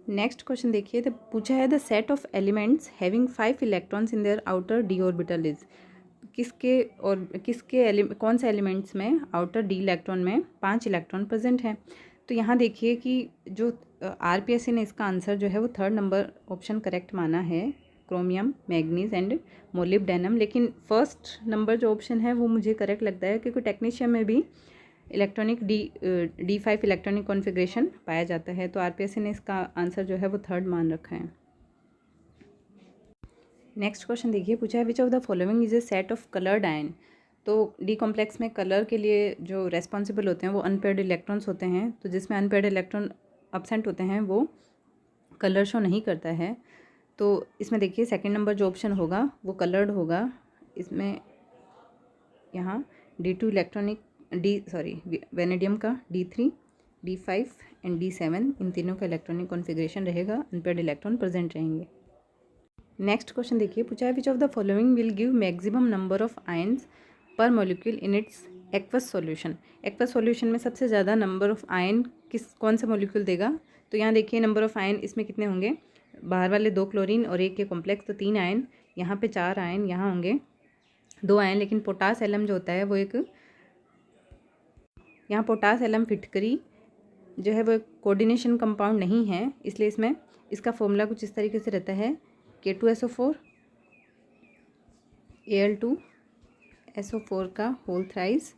नेक्स्ट क्वेश्चन देखिए तो पूछा है the set of elements having 5 electrons in their outer d orbital is. कौन से एलिमेंट्स में आउटर d इलेक्ट्रॉन में 5 इलेक्ट्रॉन प्रेजेंट हैं। तो यहाँ देखिए कि जो RPSC ने इसका आंसर जो है वो थर्ड नंबर ऑप्शन करेक्ट माना है, क्रोमियम मैग्नीज एंड मोलिब्डेनम। लेकिन फर्स्ट नंबर जो ऑप्शन है वो मुझे करेक्ट लगता है क्योंकि टेक्नीशियम में भी इलेक्ट्रॉनिक D5 इलेक्ट्रॉनिक कॉन्फ़िगरेशन पाया जाता है। तो RPSC ने इसका आंसर जो है वो थर्ड मान रखा है। नेक्स्ट क्वेश्चन देखिए पूछा है which of the following is A set of coloured ion. तो D कॉम्प्लेक्स में कलर के लिए जो रेस्पॉन्सिबल होते हैं वो अनपेयर्ड इलेक्ट्रॉन्स होते हैं। तो जिसमें अनपेयर्ड इलेक्ट्रॉन अब्सेंट होते हैं वो कलर शो नहीं करता है। तो इसमें देखिए सेकंड नंबर जो ऑप्शन होगा वो कलर्ड होगा। इसमें यहाँ D2 इलेक्ट्रॉनिक वेनेडियम का D3 D5 एंड D7 इन तीनों का इलेक्ट्रॉनिक कॉन्फ़िगरेशन रहेगा, अनपेयर्ड इलेक्ट्रॉन प्रेजेंट रहेंगे। नेक्स्ट क्वेश्चन देखिए पूछा है which of the following will give maximum number of ions per molecule in its aqueous solution. Aqueous solution में सबसे ज़्यादा नंबर ऑफ आयन कौन सा मॉलिक्यूल देगा। तो यहाँ देखिए नंबर ऑफ आयन इसमें कितने होंगे, बाहर वाले 2 क्लोरीन और 1 के कॉम्प्लेक्स, तो 3 आयन, यहाँ पे 4 आयन, यहाँ होंगे 2 आयन। लेकिन पोटास एलम जो होता है वो एक, यहाँ पोटास एलम फिटकरी जो है वो कोऑर्डिनेशन कंपाउंड नहीं है, इसलिए इसमें इसका फॉर्मूला कुछ इस तरीके से रहता है K2SO4 Al2SO4 का होल थ्राइस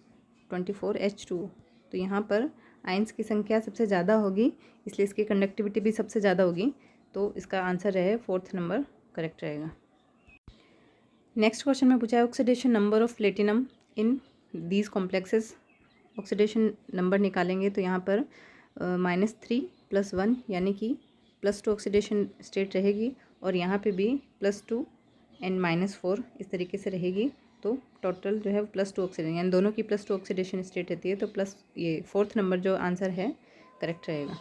24H2। तो यहाँ पर आयंस की संख्या सबसे ज़्यादा होगी, इसलिए इसकी कंडक्टिविटी भी सबसे ज़्यादा होगी, तो इसका आंसर रहे 4th नंबर करेक्ट रहेगा। नेक्स्ट क्वेश्चन में पूछा है oxidation number of platinum in these complexes. Oxidation number निकालेंगे तो यहाँ पर -3 + 1 यानी कि +2 ऑक्सीडेशन स्टेट रहेगी, और यहाँ पे भी +2 एंड -4 इस तरीके से रहेगी। तो टोटल जो है +2 ऑक्सीडेशन, यानी दोनों की +2 ऑक्सीडेशन स्टेट रहती है, तो प्लस ये 4th नंबर जो आंसर है करेक्ट रहेगा।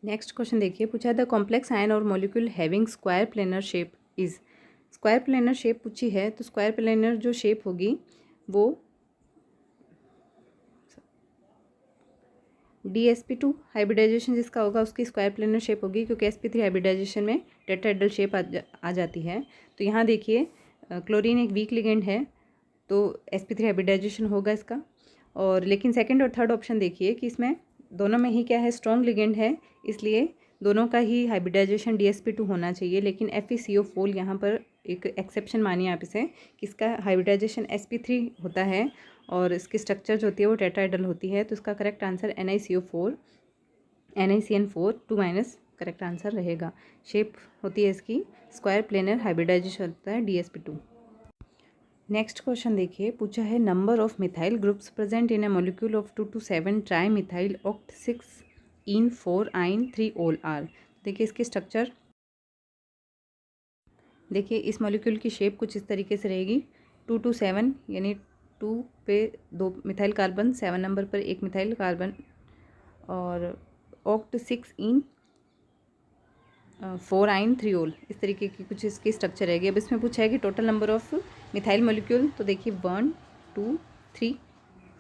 नेक्स्ट क्वेश्चन देखिए, पूछा है द कॉम्प्लेक्स आयन और molecule having square planar shape is. Square planar shape पूछी है, तो स्क्वायर प्लेनर जो शेप होगी वो DsP2 हाइब्रिडाइजेशन जिसका होगा उसकी स्क्वायर प्लेनर शेप होगी, क्योंकि sp3 हाइब्रिडाइजेशन में टेट्राहेड्रल शेप आ जाती है। तो यहाँ देखिए क्लोरीन एक वीक लिगेंड है, तो sp3 हाइब्रिडाइजेशन होगा इसका। और लेकिन सेकंड और थर्ड ऑप्शन देखिए कि इसमें दोनों में ही क्या है, स्ट्रॉन्ग लिगेंड है, इसलिए दोनों का ही हाइब्रिडाइजेशन DsP2 होना चाहिए। लेकिन FeCO4 यहाँ पर एक एक्सेप्शन मानिए आप इसे, कि इसका हाइब्रिडाइजेशन sp3 होता है और इसकी स्ट्रक्चर जो होती है वो टेट्राहेड्रल होती है। तो इसका correct answer NiCN4 2- correct answer रहेगा। शेप होती है इसकी स्क्वायर प्लेनर, हाइब्रिडाइजेशन होता है DsP2। नेक्स्ट क्वेश्चन देखिए, पूछा है number of methyl groups present in a molecule of 2 to 7 tri methyl oct 6 4 in 3 all are. देखिए इसकी स्ट्रक्चर, देखिए इस मॉलिक्यूल की शेप कुछ इस तरीके से रहेगी। 2 to 7 यानी 2 पे 2 मिथाइल कार्बन, 7 नंबर पर 1 मिथाइल कार्बन, और ऑक्ट 6 इन 4 इन 3 ऑल, इस तरीके की कुछ इसकी स्ट्रक्चर रहेगी। अब इसमें पूछा है कि total number of methyl molecule, तो देखिए 1 2 3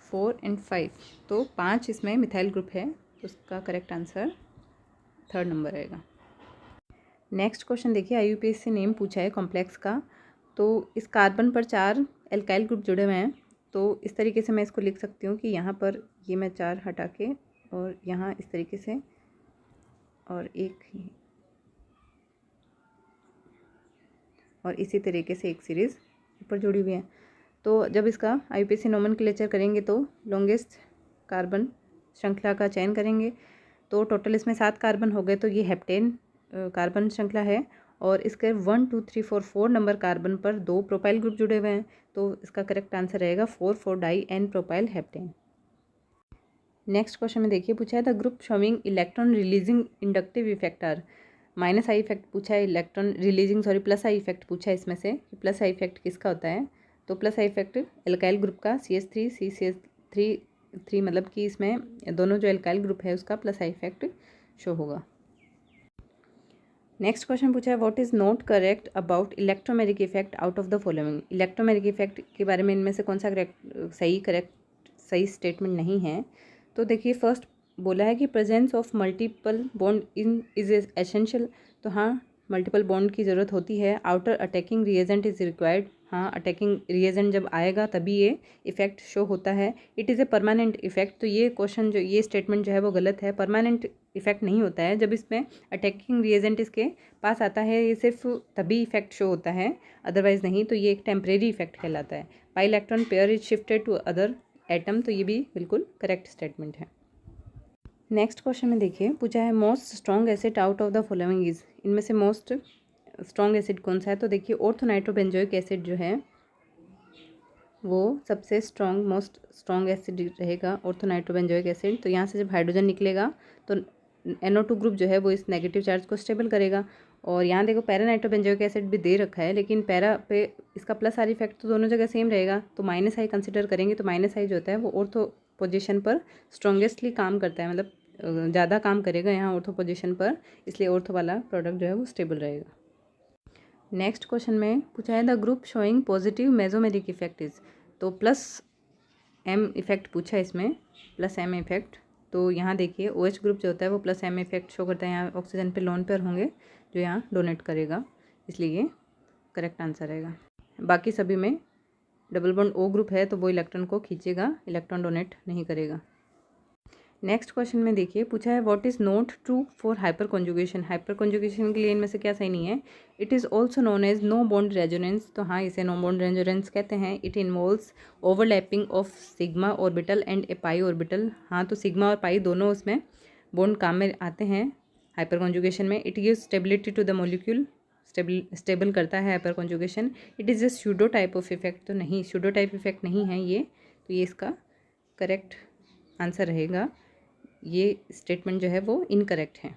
4 एंड 5, तो 5 इसमें मिथाइल ग्रुप है, तो उसका करेक्ट आंसर 3rd नंबर रहेगा। नेक्स्ट क्वेश्चन देखिए, IUPAC नेम पूछा है कॉम्प्लेक्स का, तो इस कार्बन पर 4 एल्काइल ग्रुप जुड़े हुए हैं। तो इस तरीके से मैं इसको लिख सकती हूँ कि यहाँ पर ये मैं 4 हटा के, और यहाँ इस तरीके से, और और इसी तरीके से एक सीरीज़ ऊपर जुड़ी हुई है। तो जब इसका IUPAC नोमेनक्लेचर करेंगे तो लॉन्गेस्ट कार्बन श्रृंखला का चयन करेंगे, तो टोटल इसमें 7 कार्बन हो गए, तो ये हेप्टेन कार्बन श्रृंखला है। और इसके 1 2 3 4 नंबर कार्बन पर 2 प्रोपाइल ग्रुप जुड़े हुए हैं, तो इसका करेक्ट आंसर रहेगा 4 di n propyl heptane. Next question में देखिए, पूछा है the group showing electron releasing inductive effect are. -I effect पूछा है, इलेक्ट्रॉन रिलीजिंग +I इफेक्ट पूछा है इसमें से, कि +I इफेक्ट किसका होता है। तो +I इफेक्ट एल्काइल ग्रुप का CH3 CCH3 मतलब कि इसमें दोनों जो एल्काइल ग्रुप है उसका +I इफेक्ट शो होगा। नेक्स्ट क्वेश्चन पूछा है what is not correct about electromeric effect out of the following. Electromeric effect के बारे में इनमें से कौन सा सही स्टेटमेंट नहीं है। तो देखिए फर्स्ट बोला है कि presence of multiple bond is essential, तो हाँ मल्टीपल बॉन्ड की ज़रूरत होती है। Outer attacking reagent is required, हाँ अटैकिंग रिएजेंट जब आएगा तभी ये इफेक्ट शो होता है। It is a permanent effect, तो ये क्वेश्चन जो ये स्टेटमेंट जो है वो गलत है। परमानेंट इफेक्ट नहीं होता है, जब इसमें अटैकिंग रिएजेंट इसके पास आता है ये सिर्फ तभी इफेक्ट शो होता है, अदरवाइज नहीं। तो ये एक टेम्परेरी इफेक्ट कहलाता है। Pi electron pair is shifted to other atom, तो ये भी बिल्कुल करेक्ट स्टेटमेंट है। नेक्स्ट क्वेश्चन में देखिए, पूछा है most strong acid out of the following is. इनमें से मोस्ट स्ट्रॉन्ग एसिड कौन सा है। तो देखिए ऑर्थोनाइट्रोबेंजोइक एसिड जो है वो सबसे मोस्ट स्ट्रॉन्ग एसिड रहेगा, ऑर्थोनाइट्रोबेंजोइक एसिड। तो यहाँ से जब हाइड्रोजन निकलेगा तो NO2 ग्रुप जो है वो इस नेगेटिव चार्ज को स्टेबल करेगा। और यहाँ देखो पैरानाइट्रोबेंजोइक एसिड भी दे रखा है, लेकिन पैरा पे इसका +R इफेक्ट तो दोनों जगह सेम रहेगा, तो -I कंसिडर करेंगे। तो -I जो होता है वो ऑर्थो पोजीशन पर स्ट्रॉन्गेस्टली काम करता है, मतलब ज़्यादा काम करेगा यहाँ ऑर्थो पोजीशन पर, इसलिए ऑर्थो वाला प्रोडक्ट जो है वो स्टेबल रहेगा। नेक्स्ट क्वेश्चन में पूछा है the group showing positive mesomeric effect is. तो +M इफेक्ट पूछा है इसमें, +M इफेक्ट। तो यहाँ देखिए OH ग्रुप जो होता है वो +M इफेक्ट शो करता है। यहाँ ऑक्सीजन पे लोन पेयर होंगे जो यहाँ डोनेट करेगा, इसलिए ये करेक्ट आंसर रहेगा। बाकी सभी में डबल बॉन्ड O ग्रुप है तो वो इलेक्ट्रॉन को खींचेगा, इलेक्ट्रॉन डोनेट नहीं करेगा। नेक्स्ट क्वेश्चन में देखिए पूछा है what is not true for hyper conjugation. Hyper conjugation के लिए इनमें से क्या सही नहीं है। It is also known as no bond resonance, तो हाँ इसे नो बॉन्ड रेजोनेंस कहते हैं। It involves overlapping of sigma orbital and a pi orbital, हाँ तो सिग्मा और पाई दोनों उसमें बॉन्ड काम में आते हैं हाइपर कॉन्जुगेशन में। It gives stability to the molecule, stable करता है hyper conjugation. It is a pseudo type of effect, तो नहीं स्यूडो टाइप इफेक्ट नहीं है ये, तो ये इसका करेक्ट आंसर रहेगा। ये स्टेटमेंट जो है वो इनकरेक्ट है।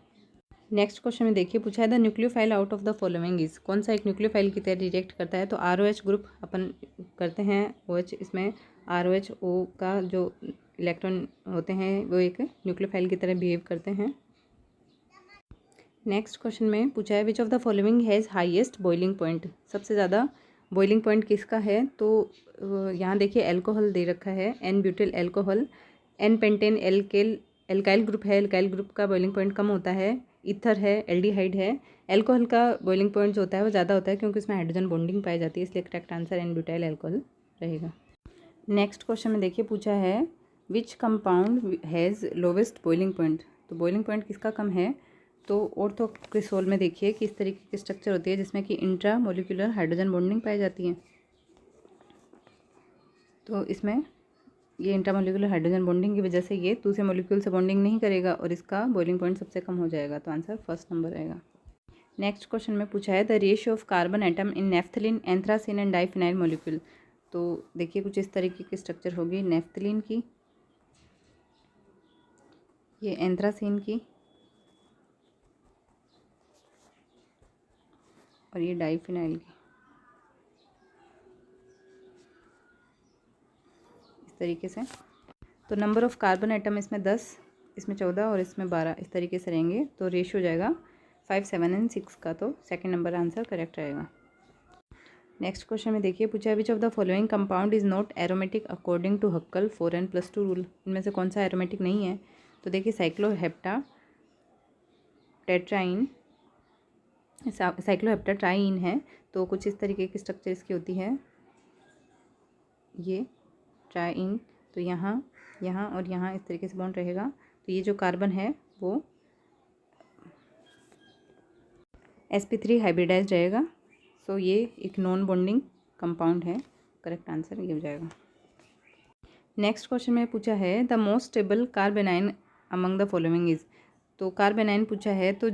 नेक्स्ट क्वेश्चन में देखिए पूछा है the nucleophile out of the following is, कौन सा एक न्यूक्लियोफाइल की तरह रिएक्ट करता है। तो ROH ग्रुप अपन करते हैं OH, इसमें ROHO का जो इलेक्ट्रॉन होते हैं वो एक न्यूक्लियोफाइल की तरह बिहेव करते हैं। नेक्स्ट क्वेश्चन में पूछा है which of the following has highest boiling point, सबसे ज़्यादा बॉइलिंग पॉइंट किसका है। तो यहाँ देखिए एल्कोहल दे रखा है, N butyl alcohol, N pentane alkyl group है, एल्काइल ग्रुप का बॉइलिंग पॉइंट कम होता है। ईथर है, एल्डिहाइड है। एल्कोहल का बॉइलिंग पॉइंट जो होता है वो ज़्यादा होता है क्योंकि उसमें हाइड्रोजन बॉन्डिंग पाई जाती है, इसलिए correct answer N butyl alcohol रहेगा। नेक्स्ट क्वेश्चन में देखिए पूछा है which compound has lowest boiling point, तो बॉइलिंग पॉइंट किसका कम है। तो ऑर्थोक्रिसोल में देखिए किस तरीके की स्ट्रक्चर होती है जिसमें कि इंट्रा मोलिकुलर हाइड्रोजन बॉन्डिंग पाई जाती है। तो इसमें ये इंट्रामोलिकुलर हाइड्रोजन बॉन्डिंग की वजह से ये दूसरे मोलिक्यूल से बॉन्डिंग नहीं करेगा और इसका बॉइलिंग पॉइंट सबसे कम हो जाएगा, तो आंसर फर्स्ट नंबर रहेगा। नेक्स्ट क्वेश्चन में पूछा है the ratio of carbon atom in naphthalene, anthracene and diphenyl molecule. तो देखिए कुछ इस तरीके की स्ट्रक्चर होगी नेफ्थलीन की, ये एंथ्रासीन की और ये डाइफिनाइल की, इस तरीके से। तो नंबर ऑफ़ कार्बन एटम इसमें 10, इसमें 14 और इसमें 12 इस तरीके से रहेंगे, तो रेशियो जाएगा 5, 7 एंड 6 का, तो सेकंड नंबर आंसर करेक्ट रहेगा। नेक्स्ट क्वेश्चन में देखिए पूछा है which of the following compound is not aromatic according to Huckel 4n+2 rule, इनमें से कौन सा एरोमेटिक नहीं है। तो देखिए साइक्लोहेप्टा टेट्राइन, साइक्लोहेप्टा ट्राइन है, तो कुछ इस तरीके की स्ट्रक्चर इसकी होती है, ये ट्राइन, तो यहाँ यहाँ और यहाँ इस तरीके से बॉन्ड रहेगा। तो ये जो कार्बन है वो sp3 हाइब्रिडाइज रहेगा, सो ये एक नॉन बॉन्डिंग कंपाउंड है, करेक्ट आंसर ये हो जाएगा। नेक्स्ट क्वेश्चन में पूछा है the most stable कार्बेनाइन among the following is, तो कार्बेनाइन पूछा है तो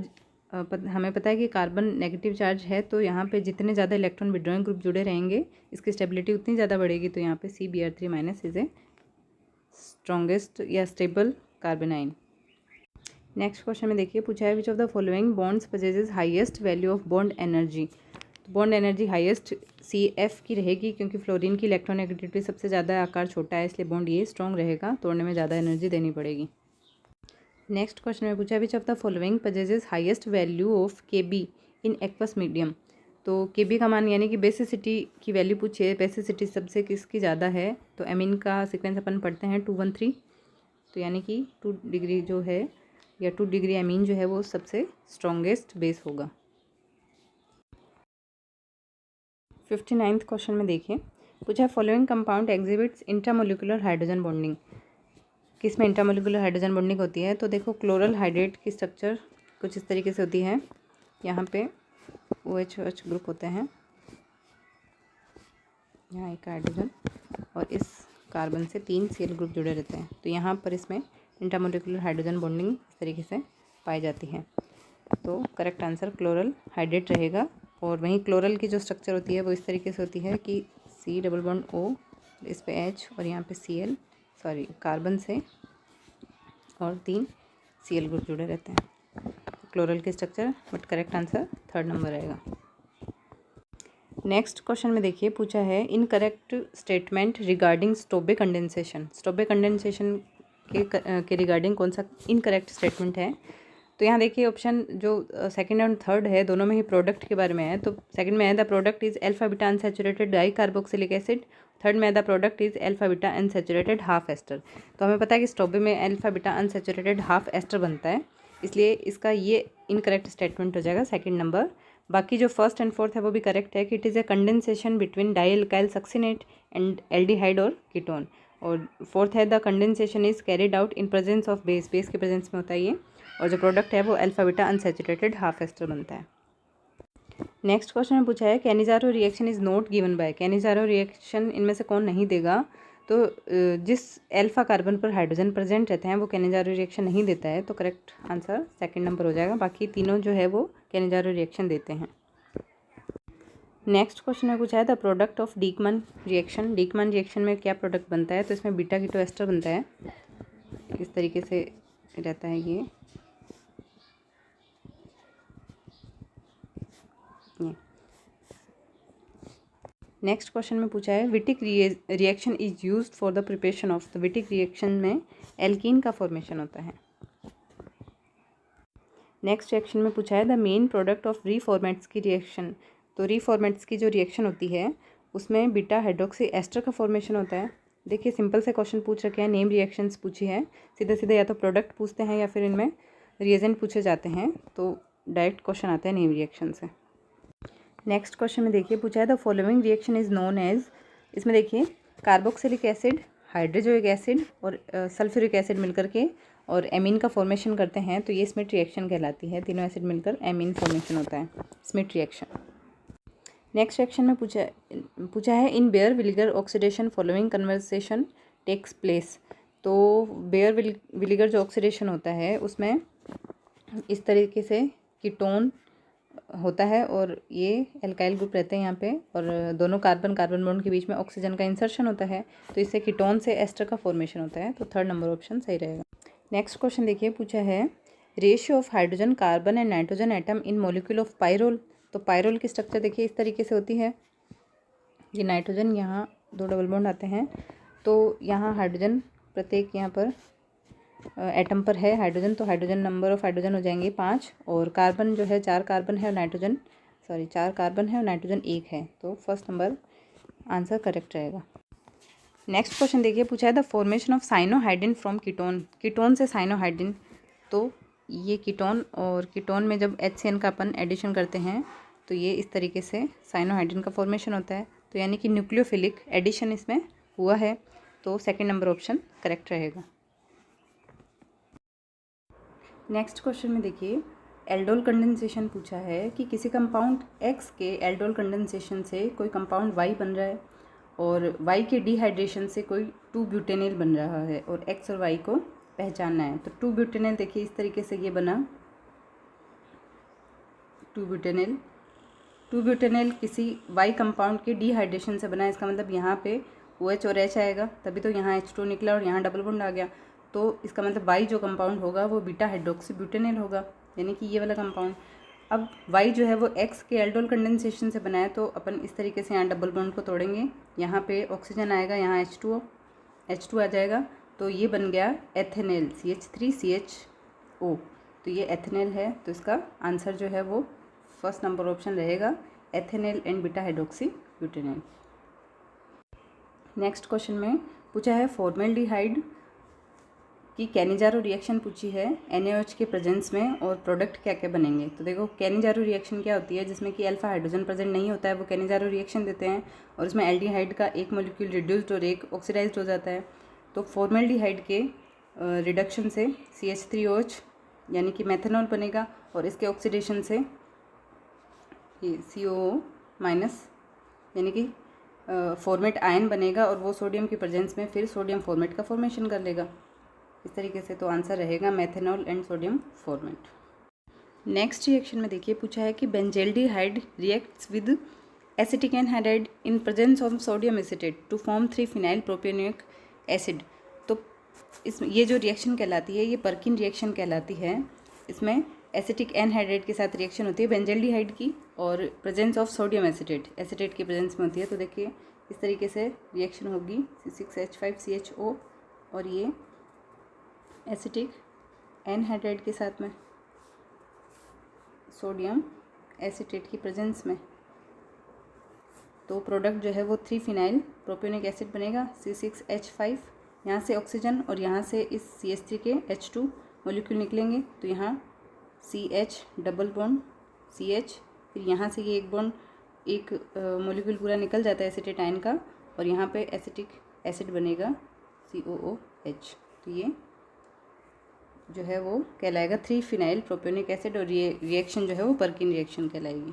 हमें पता है कि कार्बन नेगेटिव चार्ज है, तो यहाँ पे जितने ज़्यादा इलेक्ट्रॉन विड्रॉइंग ग्रुप जुड़े रहेंगे इसकी स्टेबिलिटी उतनी ज़्यादा बढ़ेगी, तो यहाँ पे CBr3- इज ए स्ट्रॉन्गेस्ट या स्टेबल कार्बेनाइन। नेक्स्ट क्वेश्चन में देखिए पूछा है which of the following bonds possesses highest value of bond energy, तो बॉन्ड एनर्जी हाईएस्ट CF की रहेगी क्योंकि फ्लोरीन की इलेक्ट्रोनेगेटिविटी सबसे ज़्यादा, आकार छोटा है इसलिए बॉन्ड ये स्ट्रॉन्ग रहेगा, तोड़ने में ज़्यादा एनर्जी देनी पड़ेगी। नेक्स्ट क्वेश्चन में पूछा है which of the following possesses highest value of KB in aqueous medium, तो KB का मान यानी कि बेसिसिटी की वैल्यू पूछिए, बेसिसिटी सबसे किसकी ज़्यादा है। तो एमीन का सीक्वेंस अपन पढ़ते हैं 213, तो यानी कि 2 डिग्री जो है या 2 डिग्री एमीन जो है वो सबसे स्ट्रॉन्गेस्ट बेस होगा। 59th क्वेश्चन में देखिए पूछा है following compound exhibits intramolecular hydrogen bonding, किस में इंट्रामोलिकुलर हाइड्रोजन बॉन्डिंग होती है। तो देखो क्लोरल हाइड्रेट की स्ट्रक्चर कुछ इस तरीके से होती है, यहाँ पे OH ग्रुप होते हैं, यहाँ एक हाइड्रोजन और इस कार्बन से 3 Cl ग्रुप जुड़े रहते हैं, तो यहाँ पर इसमें इंट्रामोलिकुलर हाइड्रोजन बॉन्डिंग इस तरीके से पाई जाती है, तो करेक्ट आंसर क्लोरल हाइड्रेट रहेगा। और वहीं क्लोरल की जो स्ट्रक्चर होती है वो इस तरीके से होती है कि C++O, इस पे H और यहाँ पे Cl, सॉरी कार्बन से और 3 Cl ग्रुप जुड़े रहते हैं, क्लोरल के structure, but correct answer third number रहेगा। नेक्स्ट क्वेश्चन में देखिए पूछा है incorrect statement regarding Stobbe condensation, Stobbe condensation के रिगार्डिंग कौन सा इनकरेक्ट स्टेटमेंट है। तो यहाँ देखिए ऑप्शन जो सेकंड और थर्ड है दोनों में ही प्रोडक्ट के बारे में है, तो सेकंड में है the product is alpha beta unsaturated di carboxylic acid, third में the product is alpha beta unsaturated half ester. तो हमें पता है कि स्टोबे में alpha beta unsaturated half ester बनता है, इसलिए इसका ये इनकरेक्ट स्टेटमेंट हो जाएगा सेकंड नंबर। बाकी जो फर्स्ट एंड फोर्थ है वो भी करेक्ट है कि it is a condensation between di alkyl succinate and aldehyde और कीटोन। और फोर्थ है the condensation is carried out in presence of base, base के प्रेजेंस में होता है ये, और जो प्रोडक्ट है वो alpha beta unsaturated half ester बनता है। नेक्स्ट क्वेश्चन में पूछा है Cannizzaro reaction is not given by, Cannizzaro reaction इनमें से कौन नहीं देगा, तो जिस अल्फा कार्बन पर हाइड्रोजन प्रेजेंट रहते हैं वो कैनिजारो रिएक्शन नहीं देता है, तो करेक्ट आंसर सेकंड नंबर हो जाएगा। बाकी तीनों जो है वो कैनिजारो रिएक्शन देते हैं। नेक्स्ट क्वेश्चन में पूछा है the product of Dieckmann reaction, Dieckmann reaction में क्या प्रोडक्ट बनता है, तो इसमें बीटा कीटो एस्टर बनता है, इस तरीके से रहता है ये। नेक्स्ट क्वेश्चन में पूछा है Wittig reaction is used for the preparation of, तो विटिक रिएक्शन में एल्कीन का फॉर्मेशन होता है। नेक्स्ट रिएक्शन में पूछा है द मेन प्रोडक्ट ऑफ रीफॉर्मेट्स की रिएक्शन, तो रीफॉर्मेट्स की जो रिएक्शन होती है उसमें बीटा हाइड्रोक्सी एस्टर का फॉर्मेशन होता है। देखिए सिंपल से क्वेश्चन पूछ रखे हैं, नेम रिएक्शंस पूछी है, सीधे सीधे या तो प्रोडक्ट पूछते हैं या फिर इनमें रिएजेंट पूछे जाते हैं, तो डायरेक्ट क्वेश्चन आता है नेम रिएक्शन से। नेक्स्ट क्वेश्चन में देखिए पूछा है the following reaction is known as, इसमें देखिए कार्बोक्सिलिक एसिड, हाइड्रोजोइक एसिड और सल्फ्यूरिक एसिड मिलकर के और एमीन का फॉर्मेशन करते हैं, तो ये स्मिट रिएक्शन कहलाती है। तीनों एसिड मिलकर एमीन फॉर्मेशन होता है, स्मिट रिएक्शन। नेक्स्ट रिएक्शन में पूछा है in Baeyer Villiger oxidation following conversation takes place, तो बेयर विलीगर जो ऑक्सीडेशन होता है उसमें इस तरीके से कीटोन होता है और ये एल्काइल ग्रुप रहते हैं यहाँ पे, और दोनों कार्बन कार्बन बॉन्ड के बीच में ऑक्सीजन का इंसर्शन होता है, तो इससे कीटोन से एस्टर का फॉर्मेशन होता है, तो थर्ड नंबर ऑप्शन सही रहेगा। नेक्स्ट क्वेश्चन देखिए पूछा है ratio of hydrogen carbon and nitrogen atom in molecule of pyrrole, तो पायरोल की स्ट्रक्चर देखिए इस तरीके से होती है, ये नाइट्रोजन, यहाँ दो डबल बॉन्ड आते हैं, तो यहाँ हाइड्रोजन प्रत्येक यहाँ पर एटम पर है हाइड्रोजन, तो हाइड्रोजन नंबर ऑफ हाइड्रोजन हो जाएंगे 5, और कार्बन जो है 4 कार्बन है और नाइट्रोजन 4 कार्बन है और नाइट्रोजन 1 है, तो फर्स्ट नंबर आंसर करेक्ट रहेगा। नेक्स्ट क्वेश्चन देखिए पूछा है the formation of cyanohydrin from ketone, ketone से साइनोहाइड्रिन, तो ये कीटोन और कीटोन में जब HCN का अपन एडिशन करते हैं तो ये इस तरीके से साइनोहाइड्रिन का फॉर्मेशन होता है, तो यानी कि न्यूक्लियोफिलिक एडिशन इसमें हुआ है, तो सेकेंड नंबर ऑप्शन करेक्ट रहेगा। नेक्स्ट क्वेश्चन में देखिए एल्डोल कंडेंसेशन पूछा है कि किसी कंपाउंड X के एल्डोल कंडेंसेशन से कोई कंपाउंड Y बन रहा है और Y के डिहाइड्रेशन से कोई 2-ब्यूटेनिल बन रहा है और X और Y को पहचानना है, तो 2-ब्यूटेनिल देखिए इस तरीके से ये बना 2-ब्यूटेनिल, 2-ब्यूटेनिल किसी Y कंपाउंड के डिहाइड्रेशन से बना है, इसका मतलब यहाँ पे OH और H आएगा, तभी तो यहाँ H2 निकला और यहाँ डबल बॉन्ड आ गया, तो इसका मतलब Y जो कंपाउंड होगा वो बीटा हाइड्रोक्सी ब्यूटेनिल होगा, यानी कि ये वाला कंपाउंड। अब Y जो है वो X के एल्डोल कंडेंसेशन से बना है, तो अपन इस तरीके से यहाँ डबल बॉन्ड को तोड़ेंगे, यहाँ पे ऑक्सीजन आएगा, यहाँ H2 आ जाएगा, तो ये बन गया एथेनॉल CH3CHO, तो ये एथेनॉल है, तो इसका आंसर जो है वो फर्स्ट नंबर ऑप्शन रहेगा, ethanol and beta hydroxy butanal. Next question में पूछा है फॉर्मेल्डिहाइड कि कैनिजारो रिएक्शन पूछी है NaOH के प्रेजेंस में और प्रोडक्ट क्या क्या बनेंगे, तो देखो कैनिजारो रिएक्शन क्या होती है, जिसमें कि अल्फा हाइड्रोजन प्रेजेंट नहीं होता है वो कैनिजारो रिएक्शन देते हैं, और इसमें एल्डिहाइड का एक मॉलिक्यूल रिड्यूस्ड और एक ऑक्सीडाइज्ड हो जाता है, तो फॉर्मेल्डिहाइड के रिडक्शन से CH3OH यानी कि मेथनॉल बनेगा, और इसके ऑक्सीडेशन से ये COO- यानी कि फॉर्मेट आयन बनेगा, और वो सोडियम की प्रेजेंस में फिर सोडियम फॉर्मेट का फॉर्मेशन कर लेगा, इस तरीके से, तो आंसर रहेगा methanol and sodium formate. Next reaction में देखिए पूछा है कि benzaldehyde reacts with acetic anhydride in presence of sodium acetate to form three phenyl propionic acid, तो इसमें ये जो रिएक्शन कहलाती है ये पर्किन रिएक्शन कहलाती है, इसमें एसिटिक एनहाइड्राइड के साथ रिएक्शन होती है बेंजेल्डिहाइड की, और प्रेजेंस ऑफ सोडियम एसिटेट की प्रेजेंस में होती है, तो देखिए इस तरीके से रिएक्शन होगी C6H5CHO और ये एसिटिक एनहाइड्राइड के साथ में सोडियम एसिटेट की प्रेजेंस में, तो प्रोडक्ट जो है वो 3-फिनाइल प्रोपियोनिक एसिड बनेगा C6H5, यहाँ से ऑक्सीजन और यहाँ से इस CH3 के H2 मॉलिक्यूल निकलेंगे, तो यहाँ CH डबल बॉन्ड CH, फिर यहाँ से ये एक मॉलिक्यूल पूरा निकल जाता है एसिटेट आयन का, और यहाँ पे एसिटिक एसिड बनेगा COOH। तो ये जो है वो कहलाएगा 3-फिनाइल प्रोपियोनिक एसिड और ये रिएक्शन जो है वो पर्किन रिएक्शन कहलाएगी।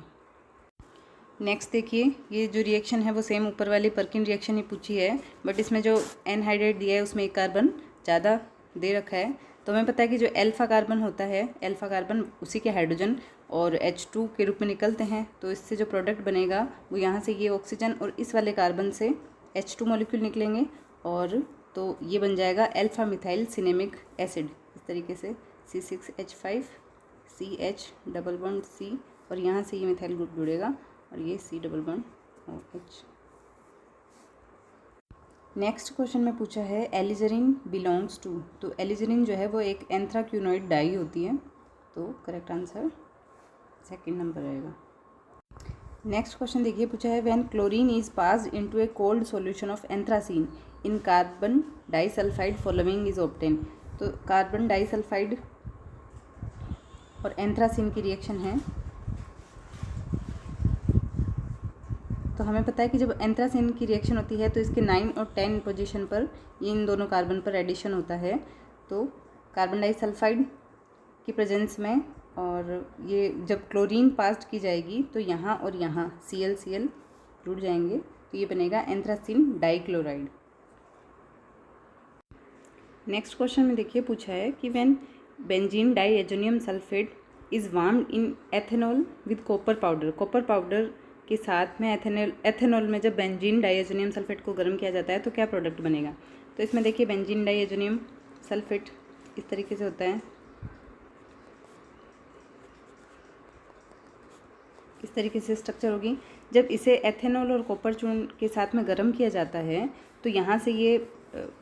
नेक्स्ट देखिए, ये जो रिएक्शन है वो सेम ऊपर वाली पर्किन रिएक्शन ही पूछी है, बट इसमें जो एनहाइड्रेट दिया है उसमें एक कार्बन ज़्यादा दे रखा है। तो हमें पता है कि जो अल्फ़ा कार्बन होता है, अल्फ़ा कार्बन उसी के हाइड्रोजन और H2 के रूप में निकलते हैं। तो इससे जो प्रोडक्ट बनेगा वो यहाँ से ये ऑक्सीजन और इस वाले कार्बन से H2 मॉलिक्यूल निकलेंगे और तो ये बन जाएगा अल्फ़ा मिथाइल सिनेमिक एसिड। इस तरीके से C6H5 CH double bond C और यहाँ से ये मिथाइल ग्रुप जुड़ेगा और ये C double bond OH। Next question में पूछा है एलिजरीन बिलोंग्स टू। तो एलिजरीन जो है वो एक एंथ्राक्यूनोइड डाई होती है, तो करेक्ट आंसर सेकंड नंबर रहेगा। नेक्स्ट क्वेश्चन देखिए, पूछा है when chlorine is passed into A cold solution of anthracene in carbon disulphide following is obtain. तो कार्बन डाइसल्फाइड और एंथ्रासीन की रिएक्शन है। तो हमें पता है कि जब एंथ्रासीन की रिएक्शन होती है तो इसके 9 और 10 पोजीशन पर इन दोनों कार्बन पर एडिशन होता है। तो कार्बन डाइसल्फाइड की प्रेजेंस में और ये जब क्लोरीन पास्ड की जाएगी तो यहाँ और यहाँ Cl जुड़ जाएंगे, तो ये बनेगा एंथ्रासीन डाइक्लोराइड। नेक्स्ट क्वेश्चन में देखिए, पूछा है कि when benzene diazonium sulphate is warmed in ethanol with copper powder. Copper powder के साथ में एथेनॉल में जब बेंजीन डाइएजोनियम सल्फेट को गर्म किया जाता है तो क्या प्रोडक्ट बनेगा। तो इसमें देखिए बेंजीन डाइएजोनियम सल्फेट इस तरीके से होता है, इस तरीके से स्ट्रक्चर होगी। जब इसे एथेनॉल और कॉपर चूर्ण के साथ में गर्म किया जाता है तो यहाँ से ये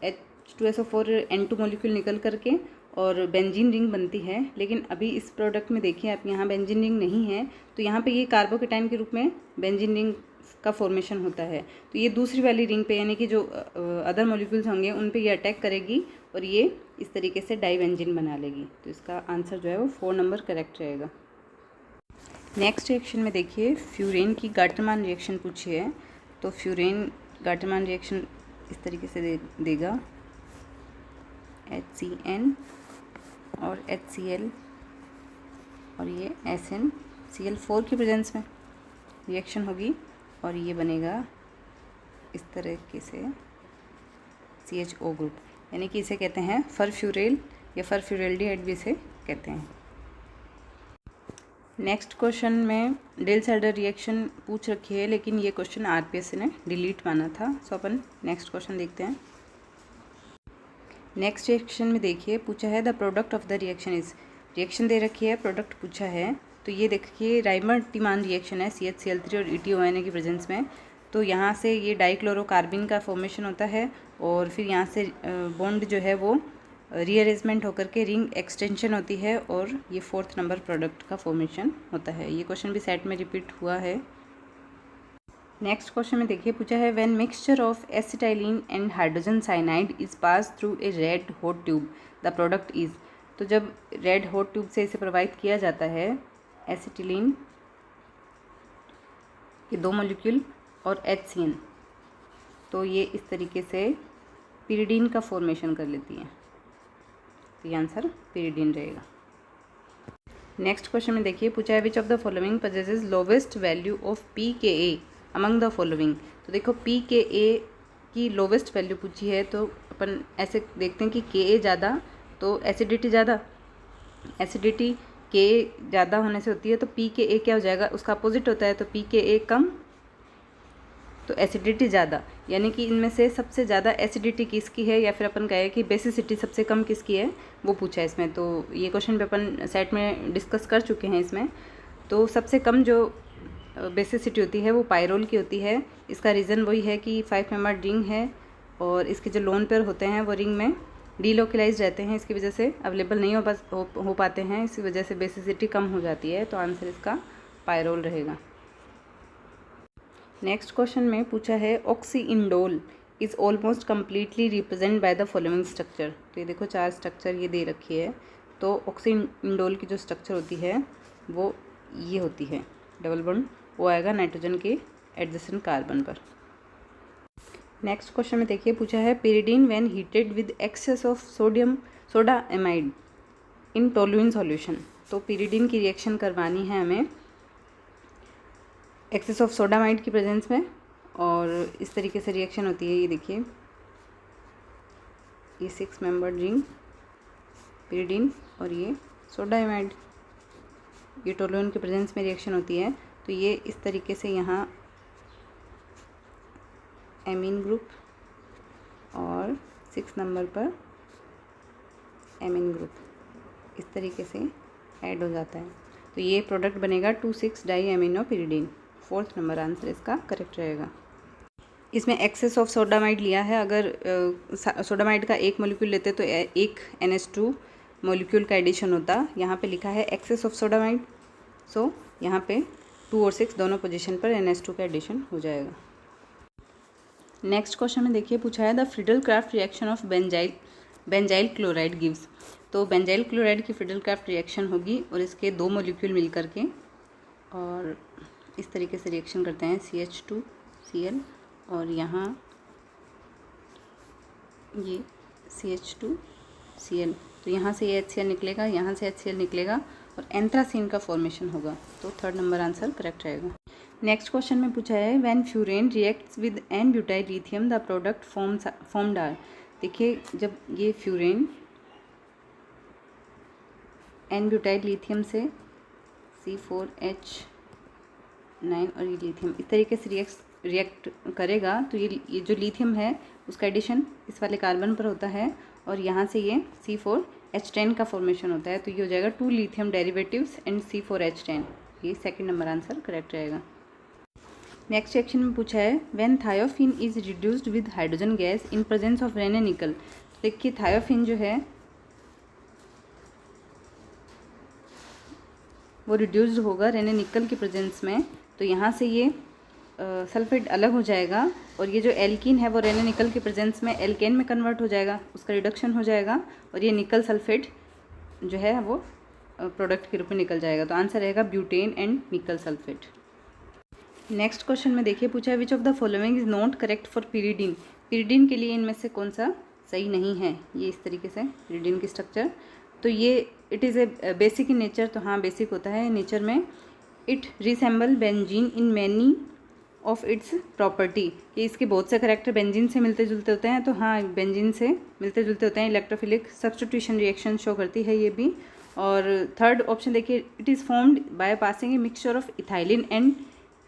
H2SO4 N2 मॉलिक्यूल निकल करके और बेंजीन रिंग बनती है। लेकिन अभी इस प्रोडक्ट में देखिए आप, यहाँ बेंजीन रिंग नहीं है, तो यहाँ पे ये कार्बोकेटाइन के रूप में बेंजीन रिंग का फॉर्मेशन होता है। तो ये दूसरी वाली रिंग पे यानी कि जो अदर मॉलिक्यूल्स होंगे उन पे ये अटैक करेगी और ये इस तरीके से डाइबेंजीन बना लेगी। तो इसका आंसर जो है वो 4 नंबर करेक्ट रहेगा। नेक्स्ट रिएक्शन में देखिए फ्यूरेन की गाटरमान रिएक्शन पूछी है। तो फ्यूरेन गाटरमान रिएक्शन इस तरीके से देगा HCN और HCl और ये SnCl4 की प्रेजेंस में रिएक्शन होगी और ये बनेगा इस तरीके से CHO ग्रुप, यानी कि इसे कहते हैं फरफ्यूरेल या फरफ्यूरेल्डिहाइड भी इसे कहते हैं। नेक्स्ट क्वेश्चन में डेल सैल्डर रिएक्शन पूछ रखी है, लेकिन ये क्वेश्चन RPSC ने डिलीट माना था। सो अपन नेक्स्ट क्वेश्चन देखते हैं। नेक्स्ट रिएक्शन में देखिए, पूछा है the product of the reaction is. Reaction दे रखी है, प्रोडक्ट पूछा है। तो ये देखिए राइमर-टिमान रिएक्शन है CHCl3 और ETONA की प्रेजेंस में। तो यहाँ से ये डाइक्लोरोकार्बिन का फॉर्मेशन होता है और फिर यहाँ से बॉन्ड जो है वो रीअरेंजमेंट होकर के रिंग एक्सटेंशन होती है और ये 4th नंबर प्रोडक्ट का फॉर्मेशन होता है। ये क्वेश्चन भी सेट में रिपीट हुआ है। नेक्स्ट क्वेश्चन में देखिए, पूछा है when mixture of acetylene and hydrogen cyanide is pass through a red hot tube the product is. तो जब रेड हॉट ट्यूब से इसे प्रोवाइड किया जाता है एसिटिलीन के 2 मॉलिक्यूल और HCN, तो ये इस तरीके से पिरिडीन का फॉर्मेशन कर लेती है। तो ये आंसर पिरिडीन रहेगा। नेक्स्ट क्वेश्चन में देखिए, पूछा है which of the following possesses lowest value of pKa among the following. तो देखो pKa की लोवेस्ट वैल्यू पूछी है, तो अपन ऐसे देखते हैं कि Ka ज़्यादा तो एसिडिटी ज़्यादा, एसिडिटी Ka ज़्यादा होने से होती है, तो pKa क्या हो जाएगा, उसका अपोजिट होता है। तो pKa कम तो एसिडिटी ज़्यादा, यानी कि इनमें से सबसे ज़्यादा एसिडिटी किसकी है, या फिर अपन कहें कि बेसिसिटी सबसे कम किसकी है, वो पूछा है इसमें। तो ये क्वेश्चन पे अपन सेट में डिस्कस कर चुके हैं इसमें। तो सबसे कम जो बेसिसिटी होती है वो पायरोल की होती है। इसका रीज़न वही है कि 5 मेंबर रिंग है और इसके जो लोन पेयर होते हैं वो रिंग में डीलोकलाइज रहते हैं, इसकी वजह से अवेलेबल नहीं हो पाते हैं, इसी वजह से बेसिसिटी कम हो जाती है। तो आंसर इसका पायरोल रहेगा। नेक्स्ट क्वेश्चन में पूछा है oxindole is almost completely represent by the following structure. तो ये देखो 4 स्ट्रक्चर ये दे रखी है। तो ऑक्सीइंडोल की जो स्ट्रक्चर होती है वो ये होती है, डबल बॉन्ड वो आएगा नाइट्रोजन के एडजेसेंट कार्बन पर। नेक्स्ट क्वेश्चन में देखिए पूछा है pyridine when heated with excess of soda amide in toluene solution. तो pyridine की रिएक्शन करवानी है हमें एक्सेस ऑफ सोडामाइड की प्रेजेंस में, और इस तरीके से रिएक्शन होती है। ये देखिए, ये 6 मेंबर्ड रिंग pyridine और ये सोडामाइड, ये टोलुइन के प्रेजेंस में रिएक्शन होती है। तो ये इस तरीके से यहाँ एमीन ग्रुप और 6 नंबर पर एमीन ग्रुप इस तरीके से ऐड हो जाता है। तो ये प्रोडक्ट बनेगा 2,6-डाईएमिनोपिरिडीन। 4th नंबर आंसर इसका करेक्ट रहेगा। इसमें एक्सेस ऑफ सोडामाइड लिया है। अगर सोडामाइड का एक मॉलिक्यूल लेते तो एक NH2 मॉलिक्यूल का एडिशन होता। यहाँ पे लिखा है एक्सेस ऑफ सोडामाइड, सो यहाँ पे 2 और 6 दोनों पोजीशन पर NH2 का एडिशन हो जाएगा। नेक्स्ट क्वेश्चन में देखिए पूछा है the Friedel craft reaction of benzyl chloride gives. तो बेंजाइल क्लोराइड की फ्रीडल क्राफ्ट रिएक्शन होगी और इसके 2 मॉलिक्यूल मिल करके और इस तरीके से रिएक्शन करते हैं CH2Cl और यहाँ ये CH2Cl। तो यहाँ से ये HCl निकलेगा, यहाँ से HCl निकलेगा और एंथ्रासीन का फॉर्मेशन होगा। तो 3rd नंबर आंसर करेक्ट रहेगा। नेक्स्ट क्वेश्चन में पूछा है when furan reacts with an butyl lithium the product formed are. देखिए, जब ये फ्यूरेन एन ब्यूटाइल लिथियम से C4H9 और ये लिथियम इस तरीके से रिएक्ट करेगा तो ये जो लिथियम है उसका एडिशन इस वाले कार्बन पर होता है और यहाँ से ये C4H10 का फॉर्मेशन होता है। तो ये हो जाएगा 2 लिथियम डेरिवेटिव्स एंड C4H10। ये 2nd नंबर आंसर करेक्ट रहेगा। नेक्स्ट सेक्शन में पूछा है when thiophene is reduced with hydrogen gas in presence of rain and निकल। तो देखिए, थायोफिन जो है वो रिड्यूस्ड होगा रेन एंड निकल की प्रेजेंस में। तो यहाँ से ये सल्फेट अलग हो जाएगा और ये जो एल्कीन है वो रेन एंड निकल के प्रेजेंस में एल्केन में कन्वर्ट हो जाएगा, उसका रिडक्शन हो जाएगा और ये निकल सल्फेट जो है वो प्रोडक्ट के रूप में निकल जाएगा। तो आंसर रहेगा ब्यूटेन एंड निकल सल्फेट। नेक्स्ट क्वेश्चन में देखिए पूछा है which of the following is not correct for pyridine। pyridine के लिए इनमें से कौन सा सही नहीं है। ये इस तरीके से pyridine की स्ट्रक्चर, तो ये it is A basic in nature. तो हाँ, बेसिक होता है नेचर में। It resemble benzene in many of its property, कि इसके बहुत से करेक्टर बेंजीन से मिलते जुलते होते हैं। तो हाँ, बेंजीन से मिलते जुलते होते हैं। इलेक्ट्रोफिलिक सब्स्टिट्यूशन रिएक्शन शो करती है ये भी। और 3rd ऑप्शन देखिए, it is formed by passing a mixture of ethylene and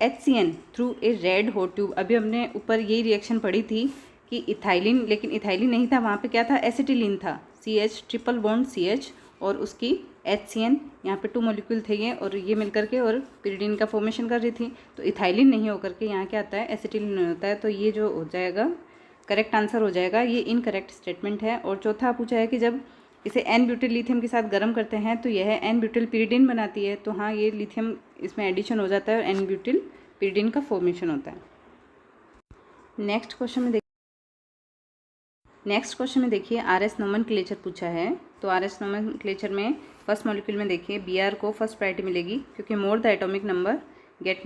HCN through a red hot tube. अभी हमने ऊपर यही रिएक्शन पढ़ी थी कि इथाइलिन, लेकिन इथाइलिन नहीं था, वहाँ पे क्या था, एसिटिलीन था, CH ट्रिपल बॉन्ड CH और उसकी HCN, यहाँ पे 2 मॉलिक्यूल थे ये और ये मिलकर के और pyridine का फॉर्मेशन कर रही थी। तो इथाइलिन नहीं होकर के यहाँ क्या आता है, एसिटिलीन होता है। तो ये जो हो जाएगा करेक्ट आंसर हो जाएगा। ये इनकरेक्ट स्टेटमेंट है। और चौथा पूछा है कि जब इसे एन ब्यूटिल लिथियम के साथ गर्म करते हैं तो यह एन ब्यूटिल pyridine बनाती है। तो हाँ, ये लिथियम इसमें एडिशन हो जाता है और एन ब्यूटिल pyridine का फॉर्मेशन होता है। नेक्स्ट क्वेश्चन में देखिए RS नोमेनक्लेचर पूछा है। तो RS नोमेनक्लेचर में फर्स्ट मॉलिक्यूल में देखिए Br को फर्स्ट प्रायोरिटी मिलेगी क्योंकि more the atomic number get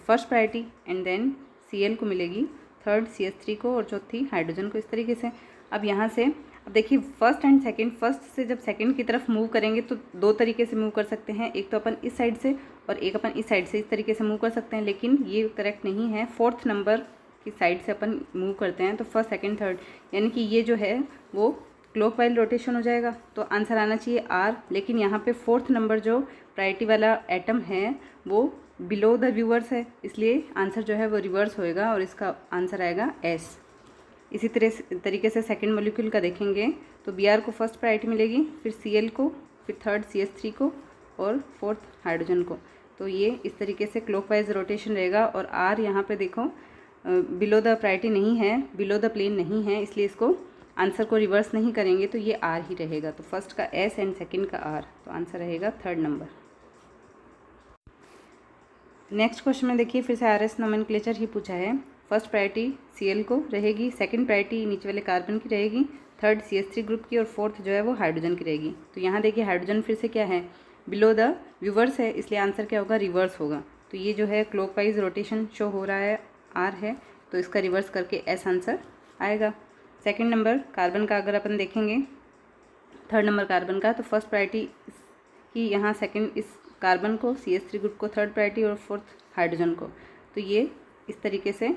first priority and then Cl को मिलेगी, 3rd CH3 को और चौथी हाइड्रोजन को, इस तरीके से। अब यहाँ से अब देखिए फर्स्ट एंड सेकंड, फर्स्ट से जब सेकंड की तरफ मूव करेंगे तो 2 तरीके से मूव कर सकते हैं। एक तो अपन इस साइड से और एक अपन इस साइड से, इस तरीके से मूव कर सकते हैं। लेकिन ये करेक्ट नहीं है। 4th नंबर की साइड से अपन मूव करते हैं तो फर्स्ट सेकंड थर्ड, यानी कि ये जो है वो क्लॉकवाइज रोटेशन हो जाएगा। तो आंसर आना चाहिए R। लेकिन यहाँ पे 4th नंबर जो प्रायोरिटी वाला एटम है वो बिलो द व्यूअर्स है, इसलिए आंसर जो है वो रिवर्स होएगा और इसका आंसर आएगा S। इसी तरीके से सेकंड मॉलिक्यूल का देखेंगे तो Br को फर्स्ट प्रायोरिटी मिलेगी, फिर Cl को, फिर 3rd CH3 को और 4th हाइड्रोजन को। तो ये इस तरीके से क्लॉकवाइज रोटेशन रहेगा। और R यहाँ पे देखो बिलो द प्रायोरिटी नहीं है, बिलो द प्लेन नहीं है, इसलिए इसको आंसर को रिवर्स नहीं करेंगे तो ये R ही रहेगा। तो फर्स्ट का S एंड सेकंड का R, तो आंसर रहेगा 3rd नंबर। नेक्स्ट क्वेश्चन में देखिए फिर से RS नोमेनक्लेचर ही पूछा है। फर्स्ट प्रायोरिटी Cl को रहेगी, सेकंड प्रायोरिटी नीचे वाले कार्बन की रहेगी, 3rd CH3 ग्रुप की और 4th जो है वो हाइड्रोजन की रहेगी। तो यहाँ देखिए हाइड्रोजन फिर से क्या है, बिलो द व्यूवर्स है, इसलिए आंसर क्या होगा, रिवर्स होगा। तो ये जो है क्लॉकवाइज रोटेशन शो हो रहा है, R है, तो इसका रिवर्स करके S आंसर आएगा। सेकंड नंबर कार्बन का अगर अपन देखेंगे, थर्ड नंबर कार्बन का, तो फर्स्ट प्रायोरिटी की यहाँ सेकंड इस कार्बन को, CH3 ग्रुप को थर्ड प्रायोरिटी और फोर्थ हाइड्रोजन को। तो ये इस तरीके से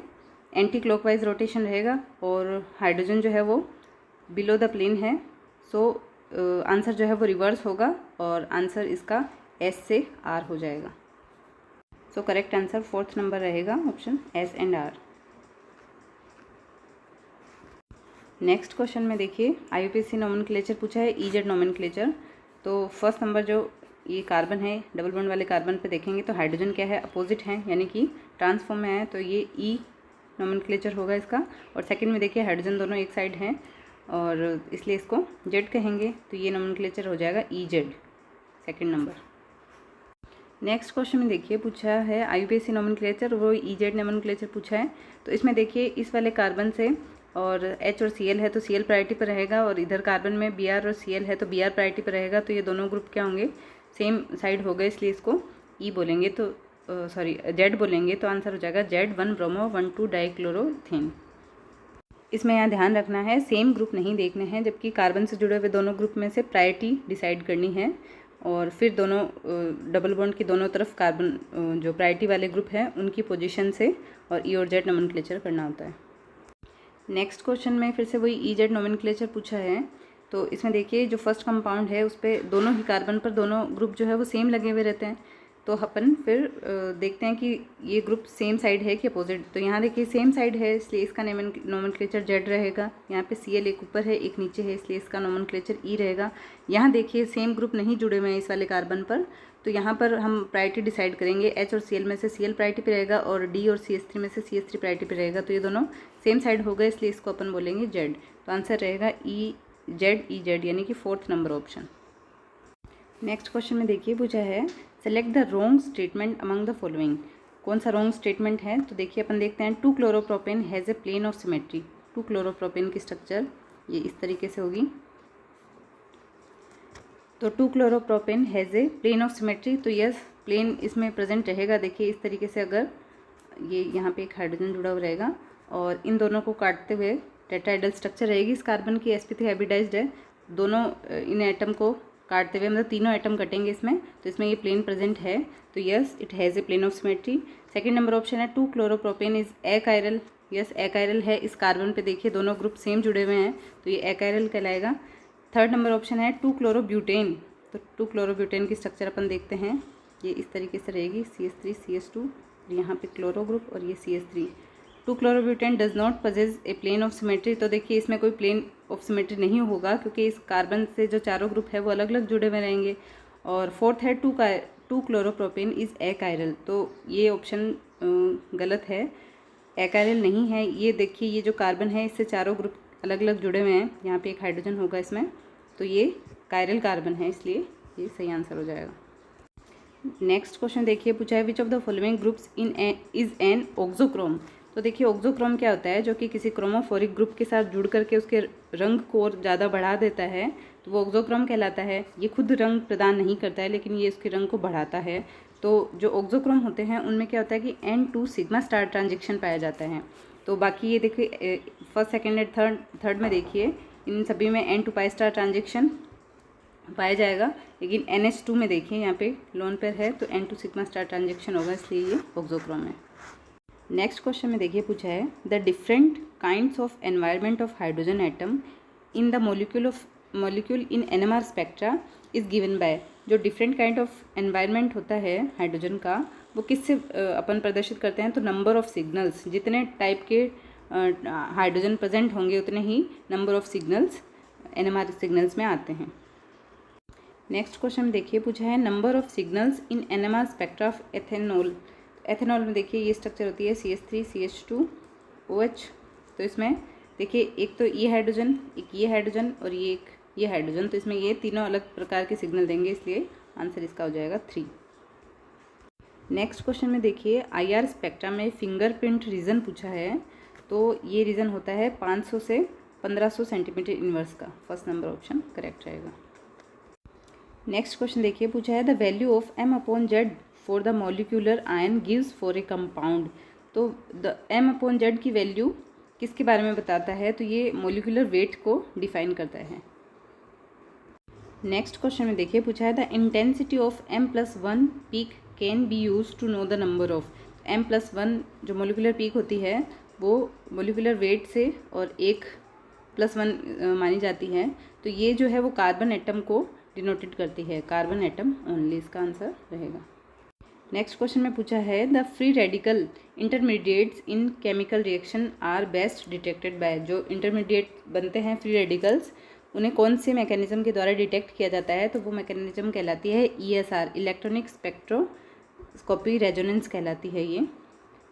एंटी क्लॉकवाइज रोटेशन रहेगा और हाइड्रोजन जो है वो बिलो द प्लेन है। सो आंसर जो है वो रिवर्स होगा और आंसर इसका S से R हो जाएगा। So correct answer fourth number रहेगा, option S and R। Next question में देखिए IUPAC नोमेनक्लेचर पूछा है, EZ नोमेनक्लेचर। तो फर्स्ट नंबर जो ये कार्बन है, डबल बॉन्ड वाले कार्बन पे देखेंगे तो हाइड्रोजन क्या है, अपोजिट है, यानी कि ट्रांसफॉर्म में है, तो ये E नोमेनक्लेचर होगा इसका। और सेकंड में देखिए हाइड्रोजन दोनों एक साइड हैं और इसलिए इसको Z कहेंगे, तो ये नोमेनक्लेचर हो जाएगा EZ, second number. Next question में देखिए पूछा है IUPAC नोमेनक्लेचर, वो EZ नोमेनक्लेचर पूछा है। तो इसमें देखिए इस वाले कार्बन से और H और Cl है तो Cl प्रायोरिटी पर रहेगा, और इधर कार्बन में Br और Cl है तो Br प्रायोरिटी पर रहेगा। तो ये दोनों ग्रुप क्या होंगे, सेम साइड हो गए, इसलिए इसको E बोलेंगे, तो Z बोलेंगे। तो आंसर हो जाएगा Z1 ब्रोमो 1,2 डाइक्लोरोथेन। इसमें यहाँ ध्यान रखना है सेम ग्रुप नहीं देखने हैं, जबकि कार्बन से जुड़े हुए दोनों ग्रुप में से प्रायोरिटी डिसाइड करनी है और फिर दोनों डबल बॉन्ड की दोनों तरफ कार्बन जो प्रायोरिटी वाले ग्रुप हैं उनकी पोजीशन से और E और Z नोमेनक्लेचर करना होता है। नेक्स्ट क्वेश्चन में फिर से वही EZ नोमेनक्लेचर पूछा है। तो इसमें देखिए जो फर्स्ट कंपाउंड है उस पर दोनों ही कार्बन पर दोनों ग्रुप जो है वो सेम लगे हुए रहते हैं। तो अपन फिर देखते हैं कि ये ग्रुप सेम साइड है कि अपोजिट। तो यहाँ देखिए सेम साइड है, इसलिए इसका नोमेनक्लेचर Z रहेगा। यहाँ पे Cl एक ऊपर है एक नीचे है, इसलिए इसका नोमेनक्लेचर E रहेगा। यहाँ देखिए सेम ग्रुप नहीं जुड़े हुए हैं इस वाले कार्बन पर, तो यहाँ पर हम प्रायोरिटी डिसाइड करेंगे। H और Cl में से Cl प्रायोरिटी पे रहेगा और D और CH3 में से CH3 प्रायोरिटी पे रहेगा। तो ये दोनों सेम साइड हो गए, इसलिए इसको अपन बोलेंगे Z। तो आंसर रहेगा EZ, यानी कि fourth number option. Next question में देखिए पूछा है select the wrong statement among the following. कौन सा रॉन्ग स्टेटमेंट है, तो देखिए अपन देखते हैं 2 chloropropane has a plane of symmetry. 2 chloropropane की स्ट्रक्चर ये इस तरीके से होगी। तो 2 chloropropane has a plane of symmetry, तो यस प्लेन इसमें प्रेजेंट रहेगा। देखिए इस तरीके से अगर ये यहाँ पे एक हाइड्रोजन जुड़ा हुआ रहेगा और इन दोनों को काटते हुए टेट्राहेड्रल स्ट्रक्चर रहेगी। इस कार्बन की sp3 हाइब्रिडाइज्ड है, दोनों इन एटम को काटते हुए मतलब तीनों एटम कटेंगे इसमें, तो इसमें ये प्लेन प्रेजेंट है। तो yes it has a plane of symmetry. Second number option है 2 chloropropane is achiral. Yes achiral है, इस कार्बन पे देखिए दोनों ग्रुप सेम जुड़े हुए हैं, तो ये एकायरल कहलाएगा। थर्ड नंबर ऑप्शन है 2 क्लोरोब्यूटेन। तो 2 क्लोरोब्यूटेन की स्ट्रक्चर अपन देखते हैं, ये इस तरीके से रहेगी, CH3 CH2, यहाँ पे क्लोरो ग्रुप और ये CH3। 2 chlorobutane does not possess a plane of symmetry. तो देखिए इसमें कोई प्लेन ऑफ सिमेट्री नहीं होगा, क्योंकि इस कार्बन से जो चारों ग्रुप है वो अलग अलग जुड़े हुए रहेंगे। और फोर्थ है 2 क्लोरोप्रोपेन इज़ एकायरल। तो ये ऑप्शन गलत है, एकायरल नहीं है। ये देखिए ये जो कार्बन है इससे चारों ग्रुप अलग अलग जुड़े हुए हैं, यहाँ पे एक हाइड्रोजन होगा इसमें, तो ये कायरल कार्बन है, इसलिए ये सही आंसर हो जाएगा। नेक्स्ट क्वेश्चन देखिए पूछा है which of the following groups is an auxochrome. तो देखिए ऑक्सोक्रोम क्या होता है, जो कि किसी क्रोमोफोरिक ग्रुप के साथ जुड़ करके उसके रंग को और ज़्यादा बढ़ा देता है, तो वो ऑक्सोक्रोम कहलाता है। ये खुद रंग प्रदान नहीं करता है, लेकिन ये उसके रंग को बढ़ाता है। तो जो ऑक्सोक्रोम होते हैं उनमें क्या होता है कि N2 सिग्मा स्टार ट्रांजेक्शन पाया जाता है। तो बाकी ये देखिए फर्स्ट सेकेंड एंड थर्ड में देखिए इन सभी में N2 पाई स्टार ट्रांजेक्शन पाया जाएगा, लेकिन NH2 में देखिए यहाँ पे लोन पेयर है तो N2 सिग्मा स्टार ट्रांजेक्शन होगा, इसलिए ये ऑक्सोक्रोम है। नेक्स्ट क्वेश्चन में देखिए पूछा है the different kinds of environment of hydrogen atom in the molecule in NMR spectra is given bye. जो डिफरेंट काइंड ऑफ एनवायरनमेंट होता है हाइड्रोजन का, वो किससे अपन प्रदर्शित करते हैं, तो नंबर ऑफ सिग्नल्स। जितने टाइप के हाइड्रोजन प्रेजेंट होंगे उतने ही number of signals NMR signals में आते हैं। नेक्स्ट क्वेश्चन देखिए पूछा है number of signals in NMR spectra of ethanol. Ethanol में देखिए ये स्ट्रक्चर होती है CH3 CH2 OH। तो इसमें देखिए एक तो ये हाइड्रोजन, एक ये हाइड्रोजन और ये हाइड्रोजन, तो इसमें ये तीनों अलग प्रकार के सिग्नल देंगे, इसलिए आंसर इसका हो जाएगा 3। नेक्स्ट क्वेश्चन में देखिए IR स्पेक्ट्रा में फिंगरप्रिंट रीजन पूछा है। तो ये रीजन होता है 500 से 1500 सेंटीमीटर इनवर्स का। फर्स्ट नंबर ऑप्शन करेक्ट रहेगा। नेक्स्ट क्वेश्चन देखिए पूछा है the value of M/Z for the molecular ion gives for a compound. तो द M/Z की वैल्यू किसके बारे में बताता है, तो ये मोलिकुलर वेट को डिफाइन करता है। नेक्स्ट क्वेश्चन में देखिए पूछा है the intensity of M+1 peak can be used to know the number of. M+1 जो मोलिकुलर पीक होती है वो मोलिकुलर वेट से और 1+1 मानी जाती है। तो ये जो है वो कार्बन एटम को डिनोटेड करती है, कार्बन एटम ओनली इसका आंसर रहेगा। नेक्स्ट क्वेश्चन में पूछा है the free radical intermediates in chemical reaction are best detected by. जो इंटरमीडिएट बनते हैं फ्री रेडिकल्स उन्हें कौन से मैकेनिज्म के द्वारा डिटेक्ट किया जाता है, तो वो मैकेनिज्म कहलाती है ESR, इलेक्ट्रॉनिक स्पेक्ट्रोस्कोपी रेजोनेंस कहलाती है ये।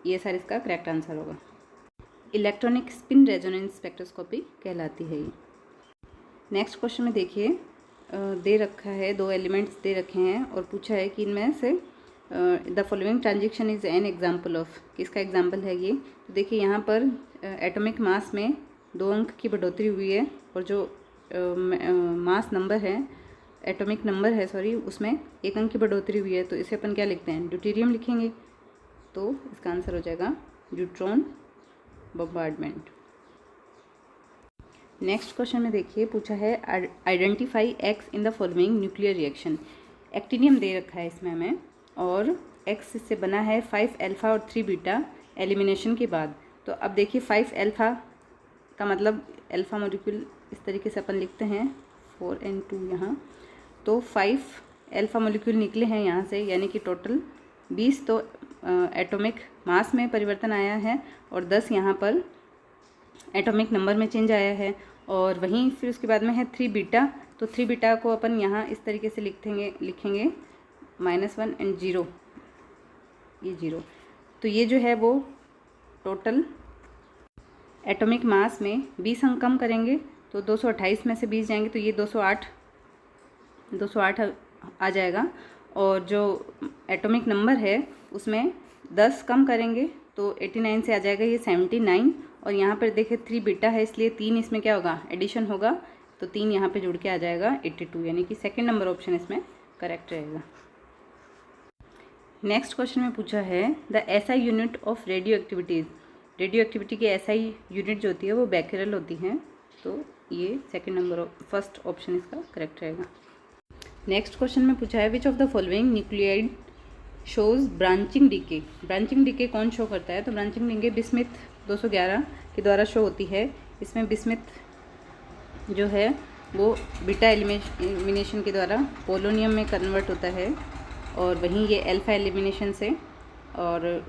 ESR इसका करेक्ट आंसर होगा। इलेक्ट्रॉनिक स्पिन रेजोनेंस स्पेक्ट्रोस्कोपी कहलाती है ये। नेक्स्ट क्वेश्चन में देखिए दे रखा है 2 एलिमेंट्स दे रखे हैं और पूछा है कि इनमें से the following transaction is an example of, किसका एग्जाम्पल है ये। तो देखिए यहाँ पर एटॉमिक मास में 2 अंक की बढ़ोतरी हुई है और जो मास नंबर है, एटॉमिक नंबर है सॉरी, उसमें 1 अंक की बढ़ोतरी हुई है। तो इसे अपन क्या लिखते हैं, ड्यूटेरियम लिखेंगे। तो इसका आंसर हो जाएगा न्यूट्रॉन बम्बार्डमेंट। नेक्स्ट क्वेश्चन में देखिए पूछा है identify X in the following nuclear reaction. Actinium दे रखा है इसमें हमें और एक्स इससे बना है 5 अल्फा और 3 बीटा एलिमिनेशन के बाद। तो अब देखिए 5 अल्फा का मतलब अल्फा मॉलिक्यूल इस तरीके से अपन लिखते हैं 4N2 यहाँ। तो 5 अल्फा मॉलिक्यूल निकले हैं यहाँ से, यानी कि टोटल 20 तो एटॉमिक मास में परिवर्तन आया है और 10 यहाँ पर एटॉमिक नंबर में चेंज आया है। और वहीं फिर उसके बाद में है 3 बीटा। तो 3 बीटा को अपन यहाँ इस तरीके से लिखेंगे -1 एंड 0, ये 0। तो ये जो है वो टोटल एटॉमिक मास में 20 अंक कम करेंगे तो 228 में से 20 जाएंगे तो ये 208 आ जाएगा। और जो एटॉमिक नंबर है उसमें 10 कम करेंगे तो 89 से आ जाएगा ये 79। और यहाँ पर देखिए 3 बीटा है इसलिए 3 इसमें क्या होगा, एडिशन होगा, तो 3 यहाँ पे जुड़ के आ जाएगा 82, यानी कि सेकंड नंबर ऑप्शन इसमें करेक्ट रहेगा। नेक्स्ट क्वेश्चन में पूछा है the SI unit of radioactivities. Radioactivity की SI यूनिट जो होती है वो बैक्यूरेल होती हैं, तो ये सेकंड नंबर फर्स्ट ऑप्शन इसका करेक्ट रहेगा। नेक्स्ट क्वेश्चन में पूछा है which of the following nuclide shows branching decay. Branching decay कौन शो करता है, तो ब्रांचिंग डीके बिस्मिथ 211 के द्वारा शो होती है। इसमें बिस्मिथ जो है वो बीटा एलिमिनेशन के द्वारा पोलोनियम में कन्वर्ट होता है और वहीं ये अल्फा एलिमिनेशन से और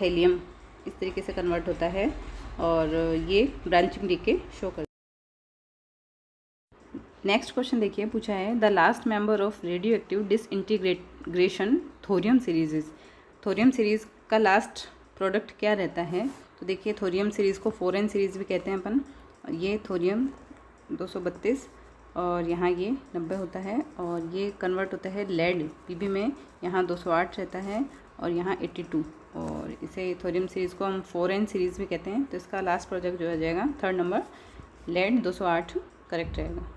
थैलियम इस तरीके से कन्वर्ट होता है और ये ब्रांचिंग डीके शो करता है। नेक्स्ट क्वेश्चन देखिए पूछा है the last member of radio active disintegration thorium series. Thorium series का लास्ट प्रोडक्ट क्या रहता है, तो देखिए थोरियम सीरीज़ को 4N सीरीज़ भी कहते हैं अपन। ये थोरियम 232 और यहाँ ये 90 होता है और ये कन्वर्ट होता है लेड Pb में, यहाँ 208 रहता है और यहाँ 82, और इसे थोरियम सीरीज़ को हम 4N सीरीज़ भी कहते हैं। तो इसका लास्ट प्रोडक्ट जो आ जाएगा थर्ड नंबर लेड 208 करेक्ट रहेगा।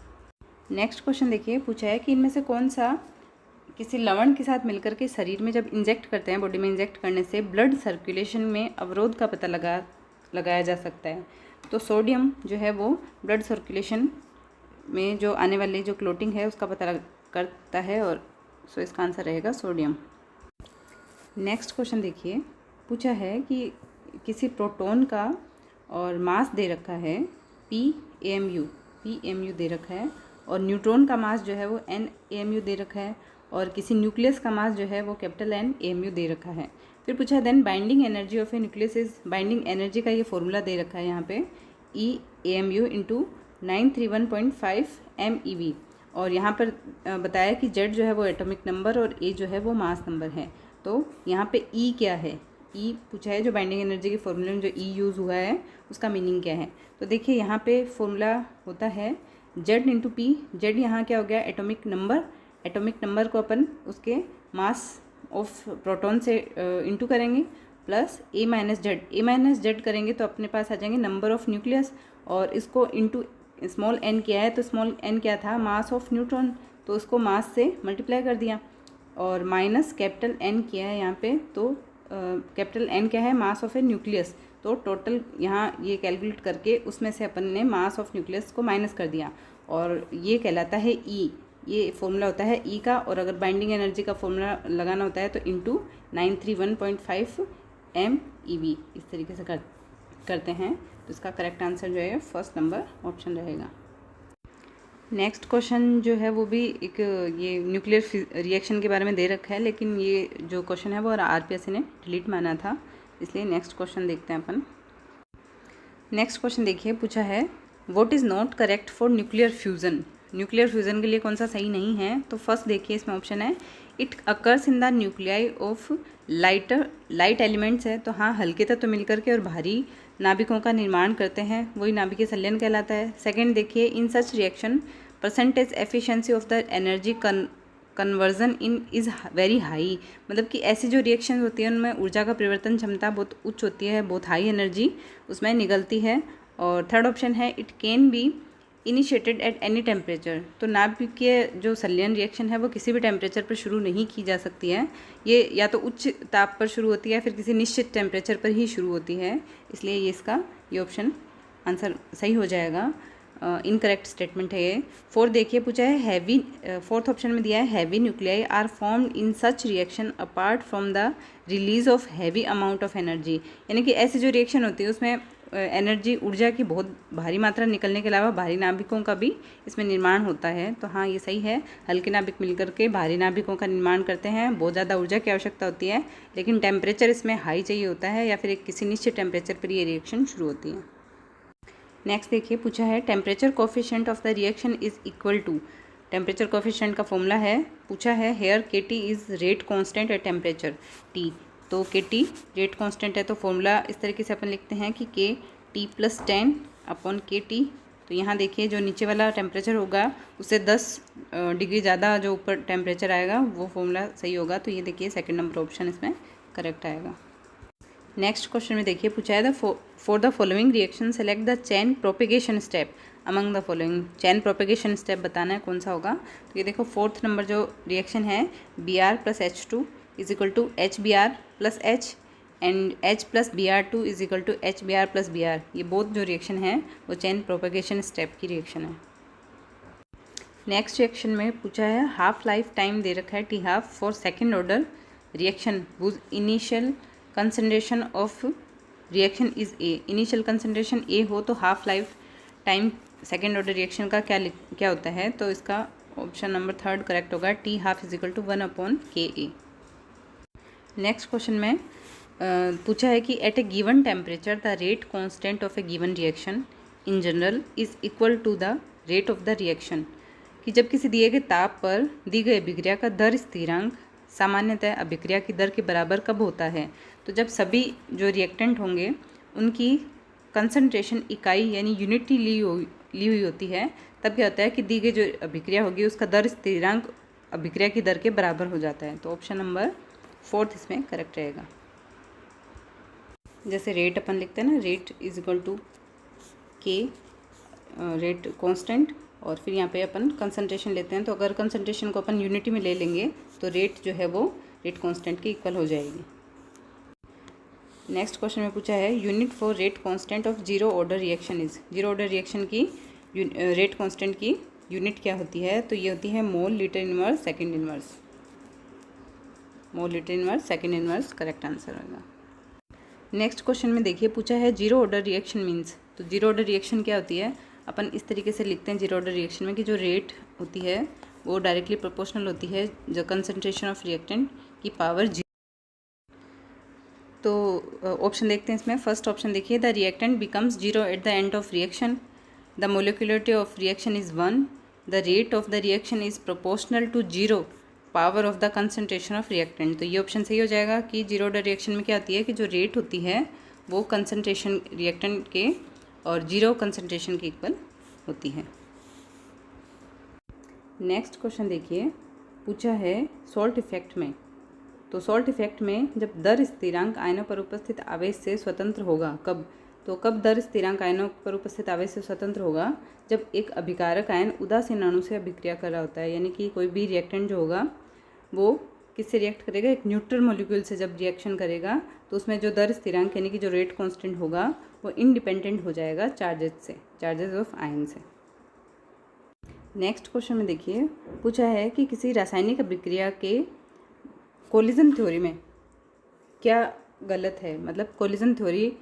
नेक्स्ट क्वेश्चन देखिए पूछा है कि इनमें से कौन सा किसी लवण के साथ मिलकर के शरीर में जब इंजेक्ट करते हैं, बॉडी में इंजेक्ट करने से ब्लड सर्कुलेशन में अवरोध का पता लगाया जा सकता है। तो सोडियम जो है वो ब्लड सर्कुलेशन में जो आने वाली जो क्लोटिंग है उसका पता करता है और सो इसका आंसर रहेगा सोडियम। नेक्स्ट क्वेश्चन देखिए पूछा है कि किसी प्रोटॉन का और मास दे रखा है PAMU दे रखा है और न्यूट्रॉन का मास जो है वो NAMU दे रखा है और किसी न्यूक्लियस का मास जो है वो NAMU दे रखा है। फिर पूछा है then binding energy of a nucleus is, binding energy का ये फॉर्मूला दे रखा है यहाँ पे EAMU × 931.5 MeV और यहाँ पर बताया कि Z जो है वो एटॉमिक नंबर और A जो है वो मास नंबर है। तो यहाँ पे E क्या है, E पूछा है जो बाइंडिंग एनर्जी के फॉर्मूले में जो E यूज़ हुआ है उसका मीनिंग क्या है। तो देखिए यहाँ पे फॉर्मूला होता है Z × P। Z यहाँ क्या हो गया, एटॉमिक नंबर। एटॉमिक नंबर को अपन उसके मास ऑफ प्रोटॉन से इंटू करेंगे प्लस A - Z करेंगे तो अपने पास आ जाएंगे नंबर ऑफ न्यूक्लियस और इसको इंटू स्मॉल n किया है तो स्मॉल n क्या था, मास ऑफ न्यूट्रॉन, तो उसको मास से मल्टीप्लाई कर दिया और माइनस कैपिटल N किया है यहाँ पे, तो कैपिटल N क्या है, मास ऑफ ए न्यूक्लियस, तो टोटल यहाँ ये कैलकुलेट करके उसमें से अपन ने मास ऑफ न्यूक्लियस को माइनस कर दिया, और ये कहलाता है ई। ये फॉर्मूला होता है ई का, और अगर बाइंडिंग एनर्जी का फॉर्मूला लगाना होता है तो इंटू 931.5 MeV, इस तरीके से करते हैं। तो इसका करेक्ट आंसर जो है फर्स्ट नंबर ऑप्शन रहेगा। नेक्स्ट क्वेश्चन जो है वो भी एक ये न्यूक्लियर रिएक्शन के बारे में दे रखा है, लेकिन ये जो क्वेश्चन है वो RPSC ने डिलीट माना था, इसलिए नेक्स्ट क्वेश्चन देखते हैं अपन। नेक्स्ट क्वेश्चन देखिए, पूछा है what is not correct for nuclear fusion. Nuclear fusion के लिए कौन सा सही नहीं है, तो फर्स्ट देखिए इसमें ऑप्शन है it occurs in the nuclei of light elements है, तो हाँ हल्के तत्व मिलकर के और भारी नाभिकों का निर्माण करते हैं, वही नाभिकीय संलयन कहलाता है। सेकंड देखिए in such reaction percentage efficiency of the energy conversion in is very high, मतलब कि ऐसी जो रिएक्शन होती है उनमें ऊर्जा का परिवर्तन क्षमता बहुत उच्च होती है, बहुत हाई एनर्जी उसमें निकलती है। और थर्ड ऑप्शन है it can be initiated at any temperature, तो नाभिकीय जो संलयन रिएक्शन है वो किसी भी टेम्परेचर पर शुरू नहीं की जा सकती है, ये या तो उच्च ताप पर शुरू होती है फिर किसी निश्चित टेम्परेचर पर ही शुरू होती है, इसलिए ये इसका ये ऑप्शन आंसर सही हो जाएगा। इनकरेक्ट स्टेटमेंट है ये। फोर्थ देखिए पूछा है हैवी, फोर्थ ऑप्शन में दिया है heavy nuclei are formed in such reaction apart from the release of heavy amount of energy, यानी कि ऐसी जो रिएक्शन होती है उसमें एनर्जी ऊर्जा की बहुत भारी मात्रा निकलने के अलावा भारी नाभिकों का भी इसमें निर्माण होता है, तो हाँ ये सही है। हल्के नाभिक मिलकर के भारी नाभिकों का निर्माण करते हैं, बहुत ज़्यादा ऊर्जा की आवश्यकता होती है, लेकिन टेम्परेचर इसमें हाई चाहिए होता है या फिर एक किसी निश्चित टेम्परेचर पर ये रिएक्शन शुरू होती है। नेक्स्ट देखिए पूछा है temperature coefficient of the reaction is equal to, temperature coefficient का फॉर्मूला है, पूछा है here KT is rate constant at temperature T, तो KT रेट कांस्टेंट है, तो फॉर्मूला इस तरीके से अपन लिखते हैं कि KT + 10 अपॉन KT। तो यहाँ देखिए जो नीचे वाला टेम्परेचर होगा उससे 10 डिग्री ज़्यादा जो ऊपर टेम्परेचर आएगा वो फॉर्मूला सही होगा, तो ये देखिए सेकंड नंबर ऑप्शन इसमें करेक्ट आएगा। नेक्स्ट क्वेश्चन में देखिए पूछा है for the following reaction select the chain propagation step among the following, chain propagation step बताना है कौन सा होगा। तो ये देखो फोर्थ नंबर जो रिएक्शन है Br + H2 is equal to HBr + H and H + Br2 is equal to HBr + Br, ये बोथ जो रिएक्शन है वो चेन प्रोपेगेशन स्टेप की रिएक्शन है। नेक्स्ट रिएक्शन में पूछा है हाफ लाइफ टाइम दे रखा है T½ for second order reaction whose initial concentration of reaction is A, initial concentration A हो तो half life time second order reaction का क्या होता है, तो इसका ऑप्शन नंबर थर्ड करेक्ट होगा T½ is equal to 1/KA। Next question में पूछा है कि at a given temperature the rate constant of a given reaction in general is equal to the rate of the reaction, कि जब किसी दिए गए ताप पर दी गई अभिक्रिया का दर स्थिरांक सामान्यतः अभिक्रिया की दर के बराबर कब होता है, तो जब सभी जो रिएक्टेंट होंगे उनकी कंसंट्रेशन इकाई यानी यूनिट ही ली हुई होती है, तब क्या होता है कि दी गई जो अभिक्रिया होगी उसका दर स्थिरांक अभिक्रिया की दर के बराबर हो जाता है, तो ऑप्शन नंबर फोर्थ इसमें करेक्ट रहेगा। जैसे रेट अपन लिखते हैं ना, rate is equal to K rate constant, और फिर यहाँ पे अपन कंसंट्रेशन लेते हैं, तो अगर कंसंट्रेशन को अपन यूनिटी में ले लेंगे तो रेट जो है वो रेट कांस्टेंट के इक्वल हो जाएगी। नेक्स्ट क्वेश्चन में पूछा है unit for rate constant of zero order reaction is, zero order reaction की रेट कांस्टेंट की यूनिट क्या होती है, तो ये होती है mole litre inverse second inverse, mole litre inverse second inverse correct answer होगा। नेक्स्ट क्वेश्चन में देखिए पूछा है जीरो ऑर्डर रिएक्शन मीन्स, तो जीरो ऑर्डर रिएक्शन क्या होती है, अपन इस तरीके से लिखते हैं जीरो ऑर्डर रिएक्शन में कि जो रेट होती है वो डायरेक्टली प्रोपोर्शनल होती है जो कंसंट्रेशन ऑफ रिएक्टेंट की पावर जी। तो ऑप्शन देखते हैं इसमें, फर्स्ट ऑप्शन देखिए the reactant becomes zero at the end of reaction, the molecularity of reaction is 1, the rate of the reaction is proportional to zero power of the concentration of reactant, तो ये option सही हो जाएगा कि zero order reaction में क्या होती है कि जो रेट होती है वो कंसंट्रेशन रिएक्टेंट के और जीरो कंसंट्रेशन के इक्वल होती है। नेक्स्ट क्वेश्चन देखिए पूछा है सॉल्ट इफेक्ट में, तो सॉल्ट इफेक्ट में जब दर स्थिरांक आयनों पर उपस्थित आवेश से स्वतंत्र होगा कब, तो कब दर स्थिरांक आयनों पर उपस्थित आवेश से स्वतंत्र होगा, जब एक अभिकारक आयन उदासीन अणु से अभिक्रिया कर रहा होता है, यानी कि कोई भी रिएक्टेंट जो होगा वो किससे रिएक्ट करेगा, एक न्यूट्रल मॉलिक्यूल से जब रिएक्शन करेगा तो उसमें जो दर स्थिरांक यानी कि जो रेट कांस्टेंट होगा वो इंडिपेंडेंट हो जाएगा चार्जेस से, चार्जेस ऑफ आयन से। नेक्स्ट क्वेश्चन में देखिए पूछा है कि किसी रासायनिक अभिक्रिया के कोलिजन थ्योरी में क्या गलत है, मतलब कोलिजन थ्योरी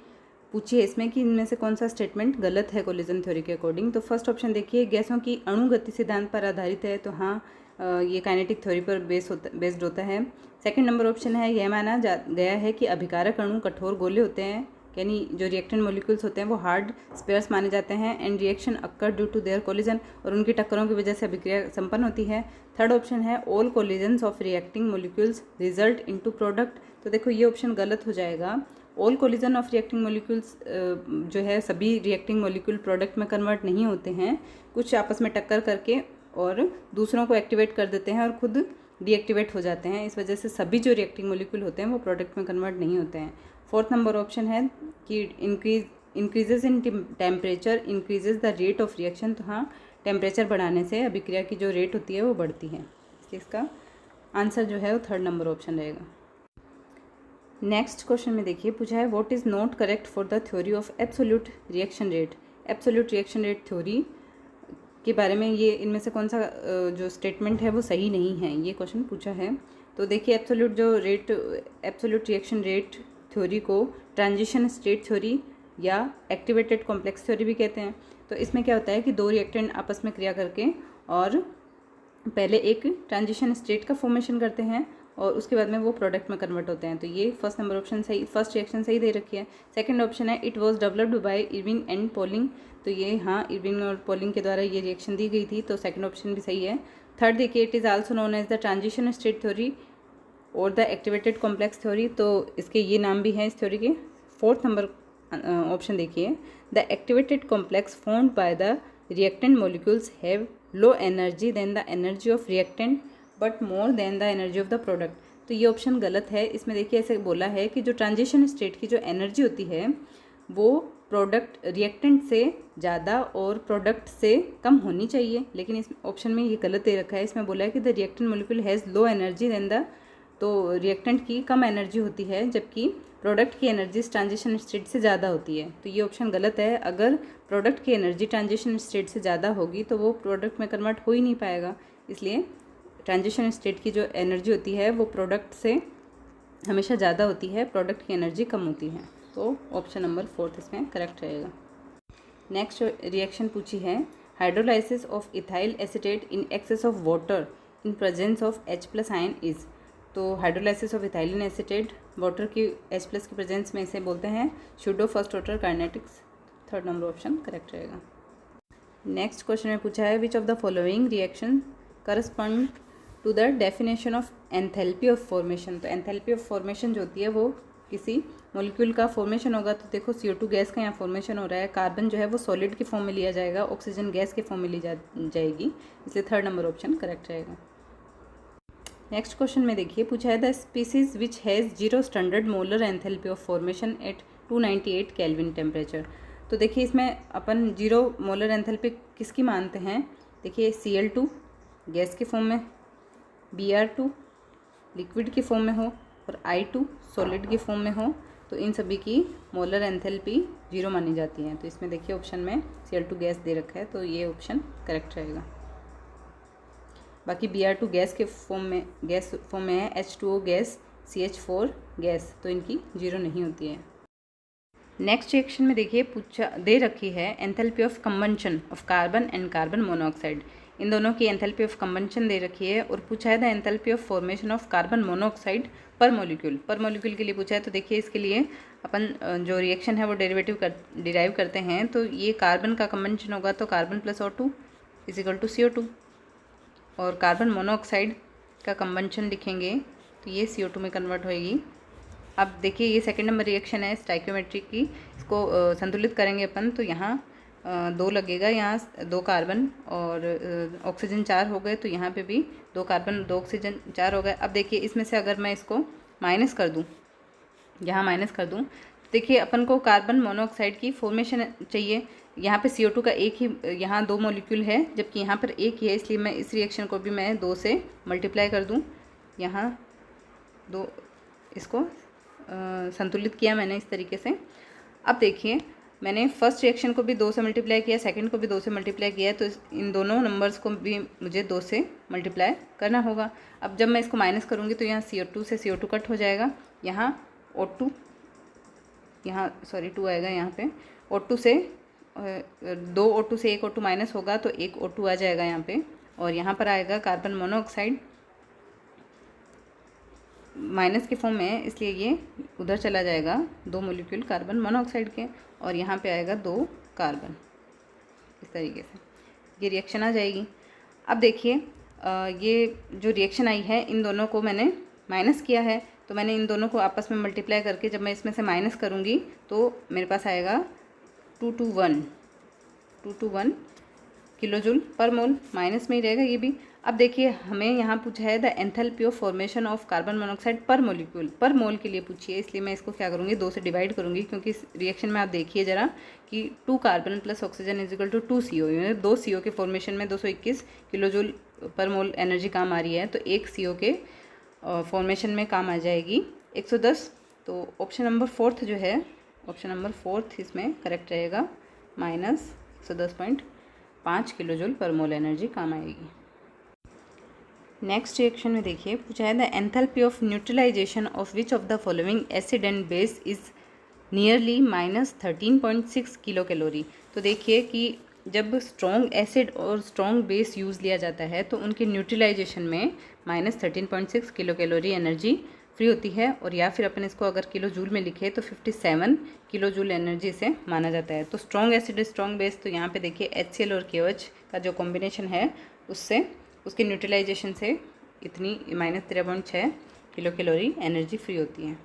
पूछिए इसमें कि इनमें से कौन सा स्टेटमेंट गलत है कोलिजन थ्योरी के अकॉर्डिंग। तो फर्स्ट ऑप्शन देखिए, गैसों की अणुगति सिद्धांत पर आधारित है, तो हाँ ये काइनेटिक थ्योरी पर बेस्ड होता है। सेकंड नंबर ऑप्शन है, यह माना गया है कि अभिकारक अणु कठोर गोले होते हैं, यानी जो रिएक्टेंट मॉलिक्यूल्स होते हैं वो हार्ड स्पेयर्स माने जाते हैं, and reaction occur due to their collision, और उनकी टक्करों की वजह से अभिक्रिया संपन्न होती है। थर्ड ऑप्शन है, all collisions of reacting molecules result into product, तो देखो ये ऑप्शन गलत हो जाएगा। All collision of reacting molecules जो है सभी रिएक्टिंग मॉलिक्यूल प्रोडक्ट में कन्वर्ट नहीं होते हैं, कुछ आपस में टक्कर करके और दूसरों को एक्टिवेट कर देते हैं और खुद डीएक्टिवेट हो जाते हैं, इस वजह से सभी जो रिएक्टिंग मॉलिक्यूल होते हैं वो प्रोडक्ट में कन्वर्ट नहीं होते हैं। फोर्थ नंबर ऑप्शन है कि increases in temperature increases the rate of reaction, तो हाँ टेम्परेचर बढ़ाने से अभिक्रिया की जो रेट होती है वो बढ़ती है, इसलिए इसका आंसर जो है वो थर्ड नंबर ऑप्शन रहेगा। नेक्स्ट क्वेश्चन में देखिए पूछा है, what is not correct for the theory of absolute reaction rate. Absolute reaction rate theory के बारे में ये इनमें से कौन सा जो स्टेटमेंट है वो सही नहीं है, ये क्वेश्चन पूछा है। तो देखिए एब्सोल्यूट रिएक्शन रेट थ्योरी को ट्रांजिशन स्टेट थ्योरी या एक्टिवेटेड कॉम्प्लेक्स थ्योरी भी कहते हैं। तो इसमें क्या होता है कि दो रिएक्टेंट आपस में क्रिया करके और पहले एक ट्रांजिशन स्टेट का फॉर्मेशन करते हैं और उसके बाद में वो प्रोडक्ट में कन्वर्ट होते हैं, तो ये फर्स्ट नंबर ऑप्शन सही, फर्स्ट रिएक्शन सही दे रखी है। सेकंड ऑप्शन है, it was developed by Irwin and polling, तो ये हाँ इरविन और पॉलिंग के द्वारा ये रिएक्शन दी गई थी, तो सेकंड ऑप्शन भी सही है। थर्ड देखिए, it is also known as the transition state theory और द एक्टिवेटेड कॉम्प्लेक्स थ्योरी, तो इसके ये नाम भी हैं इस थ्योरी के। फोर्थ नंबर ऑप्शन देखिए, the activated complex formed by the reactant molecules have low energy than the energy of reactant but more than the energy of the product, तो ये ऑप्शन गलत है। इसमें देखिए ऐसे बोला है कि जो ट्रांजिशन स्टेट की जो एनर्जी होती है वो प्रोडक्ट रिएक्टेंट से ज़्यादा और प्रोडक्ट से कम होनी चाहिए, लेकिन इस ऑप्शन में ये गलत दे रखा है। इसमें बोला है कि the reactant molecule has low energy than the, तो रिएक्टेंट की कम एनर्जी होती है जबकि प्रोडक्ट की एनर्जी ट्रांजिशन स्टेट से ज़्यादा होती है, तो ये ऑप्शन गलत है। अगर प्रोडक्ट की एनर्जी ट्रांजिशन स्टेट से ज़्यादा होगी तो वो प्रोडक्ट में कन्वर्ट हो ही नहीं पाएगा, इसलिए ट्रांजिशन स्टेट की जो एनर्जी होती है वो प्रोडक्ट से हमेशा ज़्यादा होती है, प्रोडक्ट की एनर्जी कम होती है, तो ऑप्शन नंबर फोर्थ इसमें करेक्ट रहेगा। नेक्स्ट रिएक्शन पूछी है, hydrolysis of ethyl acetate in excess of water in presence of H+ ion is, तो hydrolysis of ethylene acetate water की H+ की प्रेजेंस में इसे बोलते हैं pseudo first order kinetics, third number option correct रहेगा। नेक्स्ट क्वेश्चन में पूछा है, which of the following reaction correspond to the definition of enthalpy of formation, तो एंथैल्पी ऑफ फॉर्मेशन जो होती है वो किसी मॉलिक्यूल का फॉर्मेशन होगा, तो देखो CO2 गैस का यहाँ फॉर्मेशन हो रहा है, कार्बन जो है वो सॉलिड के फॉर्म में लिया जाएगा, ऑक्सीजन गैस के फॉर्म में ली जाएगी, इसलिए थर्ड नंबर ऑप्शन करेक्ट रहेगा। नेक्स्ट क्वेश्चन में देखिए पूछा है, the species which has 0 standard molar enthalpy of formation at 298 kelvin temperature, तो देखिए इसमें अपन 0 मोलर एंथैल्पी किसकी मानते हैं, देखिए Cl2 गैस के फॉर्म में, Br2 लिक्विड की फॉर्म में हो और I2 सॉलिड की फॉर्म में हो, तो इन सभी की मोलर एंथैल्पी 0 मानी जाती है, तो इसमें देखिए ऑप्शन में Cl2 गैस दे रखा है, तो ये ऑप्शन करेक्ट रहेगा। बाकी Br2 गैस के फॉर्म में है, H2O गैस, CH4 गैस, तो इनकी 0 नहीं होती है। नेक्स्ट रिएक्शन में देखिए दे रखी है enthalpy of combustion of carbon and carbon monoxide, इन दोनों की एंथैल्पी ऑफ कंबंशन दे रखी है और पूछा है the enthalpy of formation of carbon monoxide पर मॉलिक्यूल के लिए पूछा है, तो देखिए इसके लिए अपन जो रिएक्शन है वो डिराइव करते हैं, तो ये कार्बन का कंबंशन होगा तो कार्बन प्लस O2 = CO2, और कार्बन मोनोऑक्साइड का कंबंशन लिखेंगे तो ये CO2 में कन्वर्ट होएगी। अब देखिए ये सेकंड नंबर रिएक्शन है स्टाइक्योमेट्री की, इसको संतुलित करेंगे अपन, तो यहाँ 2 लगेगा, यहाँ 2 कार्बन और ऑक्सीजन 4 हो गए, तो यहाँ पे भी 2 कार्बन 2 ऑक्सीजन 4 हो गए। अब देखिए इसमें से अगर मैं इसको माइनस कर दूँ, यहाँ माइनस कर दूँ, तो देखिए अपन को कार्बन मोनोऑक्साइड की फॉर्मेशन चाहिए, यहाँ पे CO2 का एक ही, यहाँ 2 मॉलिक्यूल है जबकि यहाँ पर एक ही है, इसलिए मैं इस रिएक्शन को भी मैं 2 से मल्टीप्लाई कर दूँ, यहाँ इसको संतुलित किया मैंने इस तरीके से। अब देखिए मैंने फर्स्ट रिएक्शन को भी 2 से मल्टीप्लाई किया, सेकंड को भी 2 से मल्टीप्लाई किया है, तो इन दोनों नंबर्स को भी मुझे 2 से मल्टीप्लाई करना होगा। अब जब मैं इसको माइनस करूँगी तो यहाँ CO2 से CO2 कट हो जाएगा, यहाँ O2 यहाँ 2 आएगा यहाँ पे, O2 से 2 O2 से 1 O2 माइनस होगा तो 1 O2 आ जाएगा यहाँ पे, और यहाँ पर आएगा कार्बन मोनोऑक्साइड माइनस के फॉर्म में है इसलिए ये उधर चला जाएगा 2 मॉलिक्यूल कार्बन मोनोऑक्साइड के, और यहाँ पे आएगा 2 कार्बन। इस तरीके से ये रिएक्शन आ जाएगी। अब देखिए ये जो रिएक्शन आई है इन दोनों को मैंने माइनस किया है, तो मैंने इन दोनों को आपस में मल्टीप्लाई करके जब मैं इसमें से माइनस करूँगी तो मेरे पास आएगा 221 किलोजूल पर मोल, माइनस में ही रहेगा ये भी। अब देखिए हमें यहाँ पूछा है the enthalpy of formation of carbon monoxide पर मॉलिक्यूल, पर मोल के लिए पूछिए, इसलिए मैं इसको क्या करूँगी 2 से डिवाइड करूँगी, क्योंकि इस रिएक्शन में आप देखिए ज़रा कि 2 carbon plus oxygen is equal to 2 CO, 2 CO के फॉर्मेशन में 221 किलोजूल पर मोल एनर्जी काम आ रही है, तो 1 CO के फॉर्मेशन में काम आ जाएगी 110। तो ऑप्शन नंबर 4 जो है, ऑप्शन नंबर 4 इसमें करेक्ट रहेगा, माइनस 110.5 किलोजूल पर मोल एनर्जी काम आएगी। नेक्स्ट रिएक्शन में देखिए पूछा है the enthalpy of neutralization of which of the following acid and base is nearly minus 13.6 kilo calorie. तो देखिए कि जब स्ट्रॉन्ग एसिड और स्ट्रॉन्ग बेस यूज़ लिया जाता है तो उनके न्यूट्रलाइजेशन में minus 13.6 kilo calorie energy free होती है, और या फिर अपन इसको अगर किलो जूल में लिखे तो 57 किलो जूल एनर्जी से माना जाता है। तो स्ट्रॉन्ग एसिड स्ट्रॉन्ग बेस, तो यहाँ पे देखिए HCl और KOH का जो कॉम्बिनेशन है उससे उसके न्यूट्रलाइजेशन से इतनी minus 13.6 kilo calorie energy free होती है।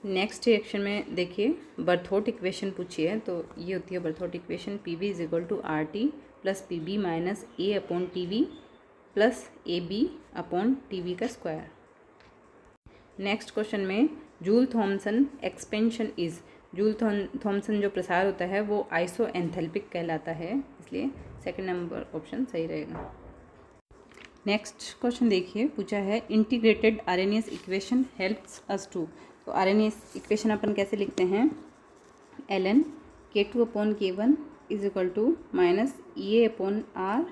नेक्स्ट रिएक्शन में देखिए बर्थोट इक्वेशन पूछी है, तो ये होती है Berthelot equation PV is equal to RT plus PB minus A upon TV plus AB upon TV का स्क्वायर। नेक्स्ट क्वेश्चन में Joule Thomson expansion is, Joule Thomson जो प्रसार होता है वो आइसो एंथैल्पिक कहलाता है, इसलिए सेकंड नंबर ऑप्शन सही रहेगा। नेक्स्ट क्वेश्चन देखिए पूछा है integrated Arrhenius equation helps us to. तो आरएनएस इक्वेशन अपन कैसे लिखते हैं, ln K2 upon K1 is equal to minus EA upon R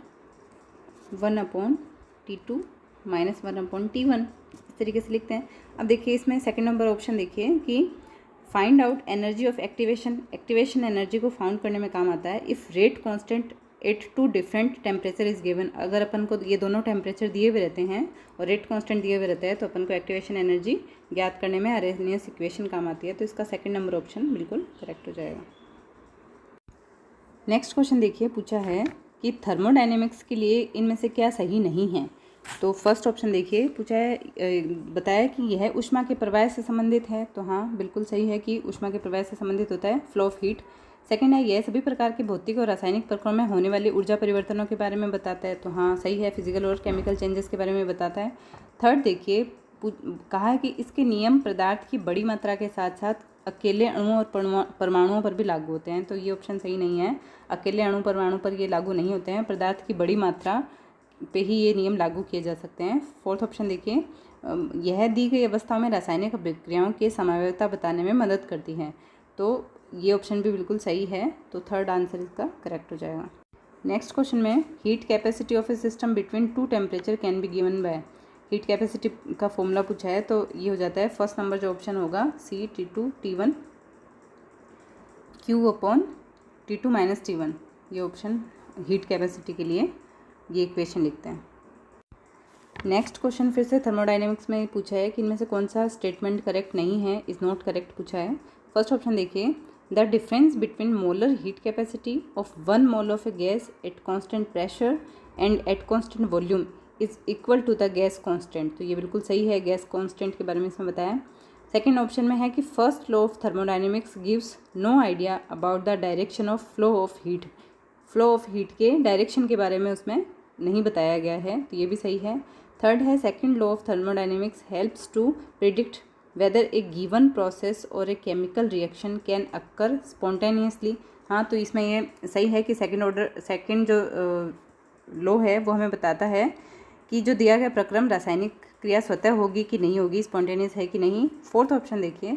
1 upon T2 minus 1 upon T1, इस तरीके से लिखते हैं। अब देखिए इसमें सेकंड नंबर ऑप्शन देखिए कि find out energy of activation, activation energy को फाउंड करने में काम आता है if rate constant eight 2 different temperature is given. अगर अपन को ये दोनों टेम्परेचर दिए हुए रहते हैं और रेट कांस्टेंट दिए हुए रहता है तो अपन को एक्टिवेशन एनर्जी ज्ञात करने में आरएनएस इक्वेशन काम आती है, तो इसका सेकंड नंबर ऑप्शन बिल्कुल करेक्ट हो जाएगा। नेक्स्ट क्वेश्चन देखिए पूछा है कि थर्मोडायनेमिक्स के लिए इनमें से क्या सही नहीं है। तो फर्स्ट ऑप्शन देखिए पूछा है, बताया कि यह ऊष्मा के प्रवाह से संबंधित है, तो हाँ बिल्कुल सही है कि ऊष्मा के प्रवाह से संबंधित होता है, फ्लो ऑफ हीट। सेकंड है यह सभी प्रकार के भौतिक और रासायनिक प्रक्रियाओं में होने वाली ऊर्जा परिवर्तनों के बारे में बताता है, तो हाँ सही है, फिजिकल और केमिकल चेंजेस के बारे में बताता है। थर्ड देखिए कहा है कि इसके नियम पदार्थ की बड़ी मात्रा के साथ साथ अकेले अणुओं और परमाणुओं पर भी लागू होते हैं, तो ये ऑप्शन सही नहीं है, अकेले अणु परमाणु पर ये लागू नहीं होते हैं, पदार्थ की बड़ी मात्रा पे ही ये नियम लागू किए जा सकते हैं। फोर्थ ऑप्शन देखिए यह दी गई अवस्था में रासायनिक अभिक्रियाओं के समन्वयता बताने में मदद करती है, तो ये ऑप्शन भी बिल्कुल सही है, तो थर्ड आंसर इसका करेक्ट हो जाएगा। नेक्स्ट क्वेश्चन में heat capacity of A system between 2 temperature can be given by, heat capacity का फॉर्मूला पूछा है, तो ये हो जाता है फर्स्ट नंबर जो ऑप्शन होगा C T2 T1 Q upon T2 minus T1, ये ऑप्शन हीट कैपेसिटी के लिए ये इक्वेशन लिखते हैं। नेक्स्ट क्वेश्चन फिर से थर्मोडायनेमिक्स में पूछा है कि इनमें से कौन सा स्टेटमेंट करेक्ट नहीं है, इज नॉट करेक्ट पूछा है। फर्स्ट ऑप्शन देखिए the difference between molar heat capacity of 1 mole of a gas at constant pressure and at constant volume is equal to the gas constant, तो ये बिल्कुल सही है, गैस कॉन्स्टेंट के बारे में इसमें बताया। सेकेंड ऑप्शन में है कि first law of thermodynamics gives no idea about the direction of flow of heat, flow of heat के डायरेक्शन के बारे में उसमें नहीं बताया गया है, तो ये भी सही है। थर्ड है second law of thermodynamics helps to predict whether a given process और a chemical reaction can occur spontaneously, हाँ तो इसमें ये सही है कि सेकेंड जो लॉ है वो हमें बताता है कि जो दिया गया प्रक्रम रासायनिक क्रिया स्वतः होगी कि नहीं होगी, स्पॉन्टेनियस है कि नहीं। फोर्थ ऑप्शन देखिए,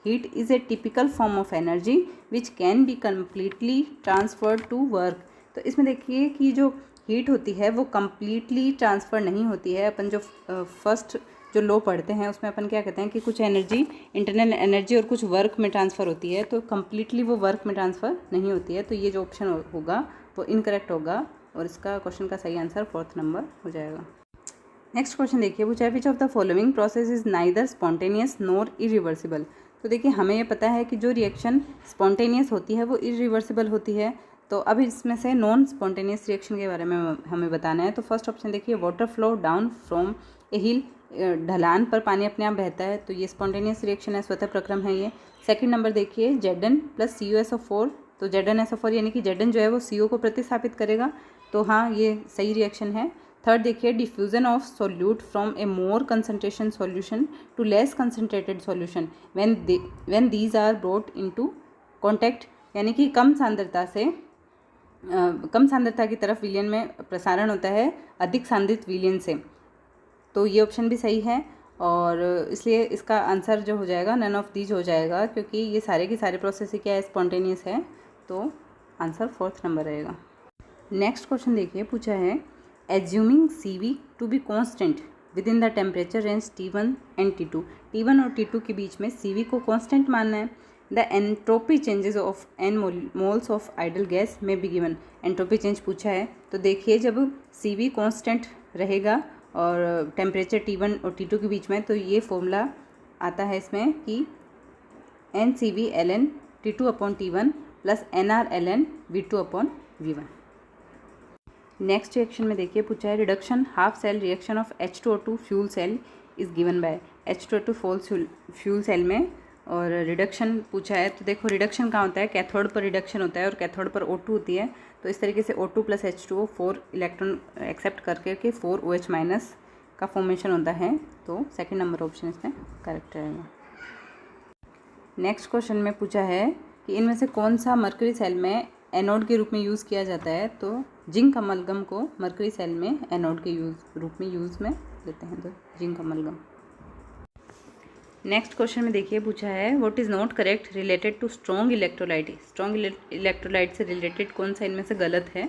heat is a typical form of energy which can be completely transferred to work. तो इसमें देखिए कि जो हीट होती है वो कम्प्लीटली ट्रांसफ़र नहीं होती है। अपन जो फर्स्ट जो लो पढ़ते हैं उसमें अपन क्या कहते हैं कि कुछ एनर्जी इंटरनल एनर्जी और कुछ वर्क में ट्रांसफ़र होती है, तो कम्प्लीटली वो वर्क में ट्रांसफ़र नहीं होती है। तो ये जो ऑप्शन होगा वो इनकरेक्ट होगा और इसका क्वेश्चन का सही आंसर फोर्थ नंबर हो जाएगा। नेक्स्ट क्वेश्चन देखिए, पूछा है which of the following process is neither spontaneous nor irreversible. तो देखिए हमें ये पता है कि जो रिएक्शन स्पॉन्टेनियस होती है वो इरिवर्सिबल होती है। तो अब इसमें से नॉन स्पॉन्टेनियस रिएक्शन के बारे में हमें बताना है। तो फर्स्ट ऑप्शन देखिए, वाटर फ्लो डाउन फ्रॉम ए हिल, ढलान पर पानी अपने आप बहता है, तो ये स्पॉन्टेनियस रिएक्शन है, स्वतः प्रक्रम है ये। सेकंड नंबर देखिए, Zn प्लस CuSO4, तो ZnSO4 यानी कि Zn जो है वो CO को प्रतिस्थापित करेगा, तो हाँ ये सही रिएक्शन है। थर्ड देखिए, diffusion of solute from a more concentration solution to less concentrated solution when these are brought into contact, यानी कि कम सांद्रता की तरफ विलयन में प्रसारण होता है अधिक सांद्रित विलयन से, तो ये ऑप्शन भी सही है। और इसलिए इसका आंसर जो हो जाएगा नन ऑफ दीज हो जाएगा, क्योंकि ये सारे की सारे प्रोसेस ही क्या है, स्पॉन्टेनियस है, तो आंसर फोर्थ नंबर रहेगा। नेक्स्ट क्वेश्चन देखिए, पूछा है assuming CV to be constant within the temperature range T1 and T2, T1 और T2 के बीच में CV को कॉन्स्टेंट मानना है। The entropy changes of n moles of idol gas में बी गिवन। एंट्रोपी चेंज पूछा है, तो देखिए जब CV कॉन्स्टेंट रहेगा और टेम्परेचर T1 और T2 के बीच में, तो ये फॉर्मूला आता है इसमें कि NCV ln T2 upon T1 plus NR ln V2 upon V1। Next reaction में देखिए, पूछा है reduction half cell reaction of H2O2 fuel cell is given by. H2O2 fuel cell में और रिडक्शन पूछा है, तो देखो रिडक्शन कहाँ होता है, कैथोड पर रिडक्शन होता है और कैथोड पर O2 होती है, तो इस तरीके से O2 plus H2O 4 electron accept करके के 4 OH माइनस का फॉर्मेशन होता है, तो सेकंड नंबर ऑप्शन इसमें करेक्ट रहेगा। नेक्स्ट क्वेश्चन में पूछा है कि इनमें से कौन सा मरकरी सेल में एनोड के रूप में यूज़ किया जाता है, तो जिंक अमलगम को मरकरी सेल में एनोड के रूप में यूज़ में लेते हैं, तो जिंक अमलगम। नेक्स्ट क्वेश्चन में देखिए, पूछा है what is not correct related to strong electrolyte. Strong electrolyte से रिलेटेड कौन सा इनमें से गलत है,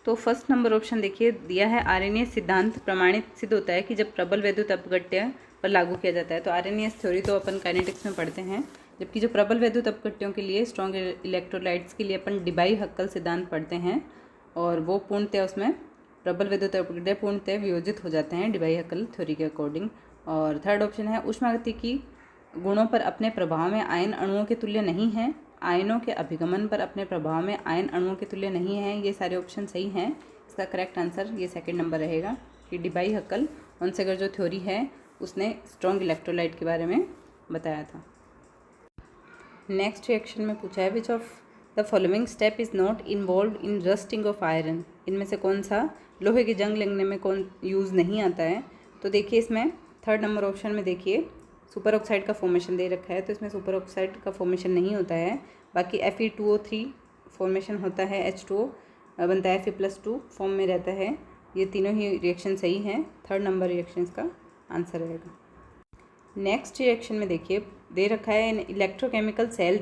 तो फर्स्ट नंबर ऑप्शन देखिए दिया है आरएनएस सिद्धांत प्रमाणित सिद्ध होता है कि जब प्रबल वैद्युत अपघट्य पर लागू किया जाता है, तो आरएनएस थ्योरी तो अपन काइनेटिक्स में पढ़ते हैं, जबकि जो प्रबल वैद्युत अपघट्यों के लिए स्ट्रॉन्ग इलेक्ट्रोलाइट्स के लिए अपन डिबाई हक्कल सिद्धांत पढ़ते हैं, और वो पूर्णतः उसमें प्रबल वैद्युत अपघट्य पूर्णतः वियोजित हो जाते हैं डिबाई हक्कल थ्योरी के अकॉर्डिंग। और थर्ड ऑप्शन है उष्मागतिकी गुणों पर अपने प्रभाव में आयन अणुओं के तुल्य नहीं है, आयनों के अभिगमन पर अपने प्रभाव में आयन अणुओं के तुल्य नहीं है, ये सारे ऑप्शन सही हैं। इसका करेक्ट आंसर ये सेकंड नंबर रहेगा कि डिबाई हक्कल ऑनसेगर जो थ्योरी है उसने स्ट्रॉन्ग इलेक्ट्रोलाइट के बारे में बताया था। नेक्स्ट रिएक्शन में पूछा है which of the following step is not involve in rusting of iron. इनमें से कौन सा लोहे की जंग लगने में कौन यूज़ नहीं आता है, तो देखिए इसमें थर्ड नंबर ऑप्शन में देखिए सुपर ऑक्साइड का फॉर्मेशन दे रखा है, तो इसमें सुपर ऑक्साइड का फॉर्मेशन नहीं होता है, बाकी Fe2O3 फॉर्मेशन होता है, H2O बनता है, Fe+2 फॉर्म में रहता है, ये तीनों ही रिएक्शन सही हैं, थर्ड नंबर रिएक्शन इसका आंसर रहेगा। नेक्स्ट रिएक्शन में देखिए दे रखा है इलेक्ट्रोकेमिकल सेल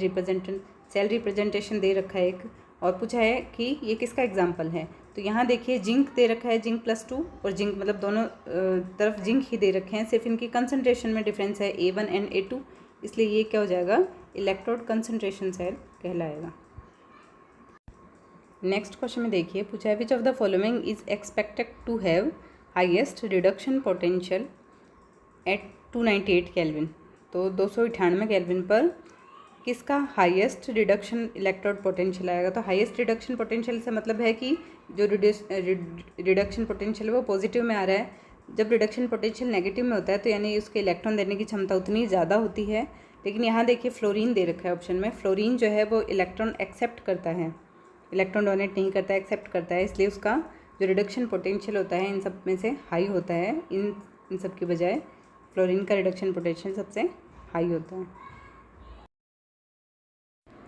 रिप्रेजेंटेशन दे रखा है एक, और पूछा है कि ये किसका एग्जाम्पल है, तो यहाँ देखिए जिंक दे रखा है, जिंक +2 और जिंक मतलब दोनों तरफ जिंक ही दे रखे हैं, सिर्फ इनकी कंसनट्रेशन में डिफरेंस है A1 एंड A2, इसलिए ये क्या हो जाएगा इलेक्ट्रोड कंसनट्रेशन सेल कहलाएगा। नेक्स्ट क्वेश्चन में देखिए पूछा है which of the following is expected to have highest reduction potential at 298 kelvin, तो 298 केल्विन पर किसका हाईएस्ट रिडक्शन इलेक्ट्रोड पोटेंशियल आएगा, तो हाईएस्ट रिडक्शन पोटेंशियल से मतलब है कि जो रिडक्शन पोटेंशियल है वो पॉजिटिव में आ रहा है, जब रिडक्शन पोटेंशियल नेगेटिव में होता है तो यानी उसके इलेक्ट्रॉन देने की क्षमता उतनी ज़्यादा होती है, लेकिन यहाँ देखिए फ्लोरीन दे रखा है ऑप्शन में, फ्लोरीन जो है वो इलेक्ट्रॉन एक्सेप्ट करता है, इलेक्ट्रॉन डोनेट नहीं करता है, एक्सेप्ट करता है, इसलिए उसका जो रिडक्शन पोटेंशियल होता है इन सब में से हाई होता है, इन सब की बजाय फ्लोरीन का रिडक्शन पोटेंशियल सबसे हाई होता है।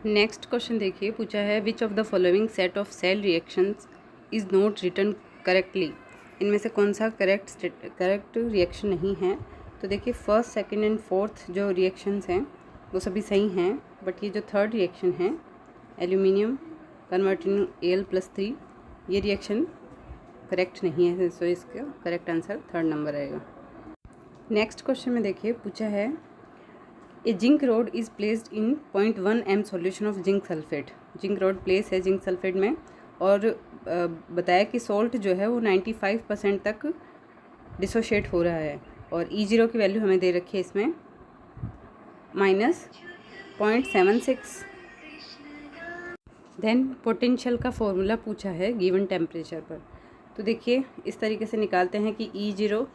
नेक्स्ट क्वेश्चन देखिए पूछा है which of the following set of cell reactions is not written correctly. इनमें से कौन सा करेक्ट रिएक्शन नहीं है। तो देखिए फर्स्ट, सेकंड एंड फोर्थ जो रिएक्शंस हैं वो सभी सही हैं, बट ये जो थर्ड रिएक्शन है एल्यूमिनियम कन्वर्टिंग Al+3, ये रिएक्शन करेक्ट नहीं है। सो इसका करेक्ट आंसर थर्ड नंबर आएगा। नेक्स्ट क्वेश्चन में देखिए पूछा है ए zinc road is placed in 0.1 m solution of zinc sulphate. Zinc road place है जिंक सल्फेट में और बताया कि सॉल्ट जो है वो 95% तक डिसोशिएट हो रहा है और E0 की वैल्यू हमें दे रखी है इसमें -0.76। देन पोटेंशियल का फॉर्मूला पूछा है गिवन टेम्परेचर पर। तो देखिए इस तरीके से निकालते हैं कि E0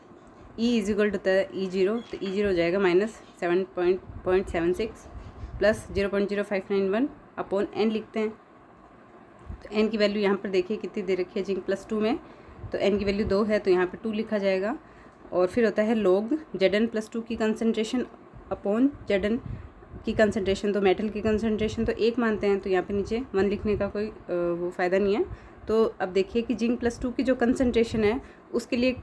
E is equal to होता है E0, तो E0 हो जाएगा -7.76 प्लस 0.0591 अपॉन n लिखते हैं। तो n की वैल्यू यहाँ पर देखिए कितनी दे रखी है जिंक +2 में, तो n की वैल्यू 2 है तो यहाँ पर 2 लिखा जाएगा। और फिर होता है log Zn+2 की कंसनट्रेशन अपॉन Zn की कंसनट्रेशन, तो मेटल की कंसनट्रेशन तो 1 मानते हैं तो यहाँ पे नीचे 1 लिखने का कोई वो फ़ायदा नहीं है। तो अब देखिए कि जिंक +2 की जो कंसनट्रेशन है उसके लिए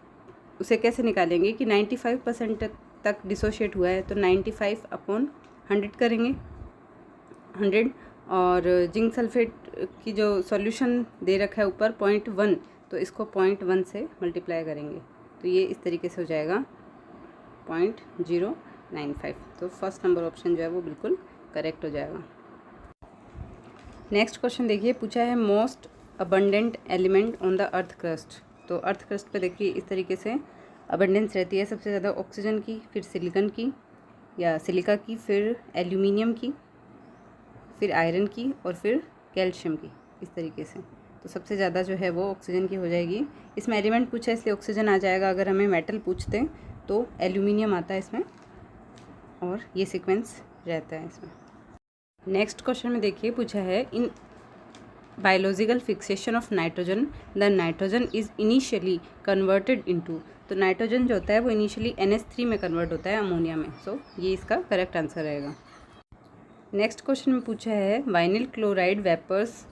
उसे कैसे निकालेंगे कि 95% तक डिसोशिएट हुआ है, तो 95/100 करेंगे 100, और जिंक सल्फेट की जो सॉल्यूशन दे रखा है ऊपर 0.1, तो इसको 0.1 से मल्टीप्लाई करेंगे, तो ये इस तरीके से हो जाएगा 0.095। तो फर्स्ट नंबर ऑप्शन जो है वो बिल्कुल करेक्ट हो जाएगा। नेक्स्ट क्वेश्चन देखिए पूछा है most abundant element on the earth crust. तो अर्थ क्रस्ट पे देखिए इस तरीके से अबंडेंस रहती है सबसे ज़्यादा ऑक्सीजन की, फिर सिलिकन की या सिलिका की, फिर एल्यूमिनियम की, फिर आयरन की और फिर कैल्शियम की, इस तरीके से। तो सबसे ज़्यादा जो है वो ऑक्सीजन की हो जाएगी। इसमें एलिमेंट पूछा है इसलिए ऑक्सीजन आ जाएगा। अगर हमें मेटल पूछते हैं तो एल्यूमिनियम आता है इसमें, और ये सीक्वेंस रहता है इसमें। नेक्स्ट क्वेश्चन में देखिए पूछा है in biological fixation of nitrogen the nitrogen is initially converted into. तो नाइट्रोजन जो होता है वो इनिशियली NH3 में कन्वर्ट होता है अमोनिया में। सो ये इसका करेक्ट आंसर रहेगा। नेक्स्ट क्वेश्चन में पूछा है वाइनिल क्लोराइड वेपर्स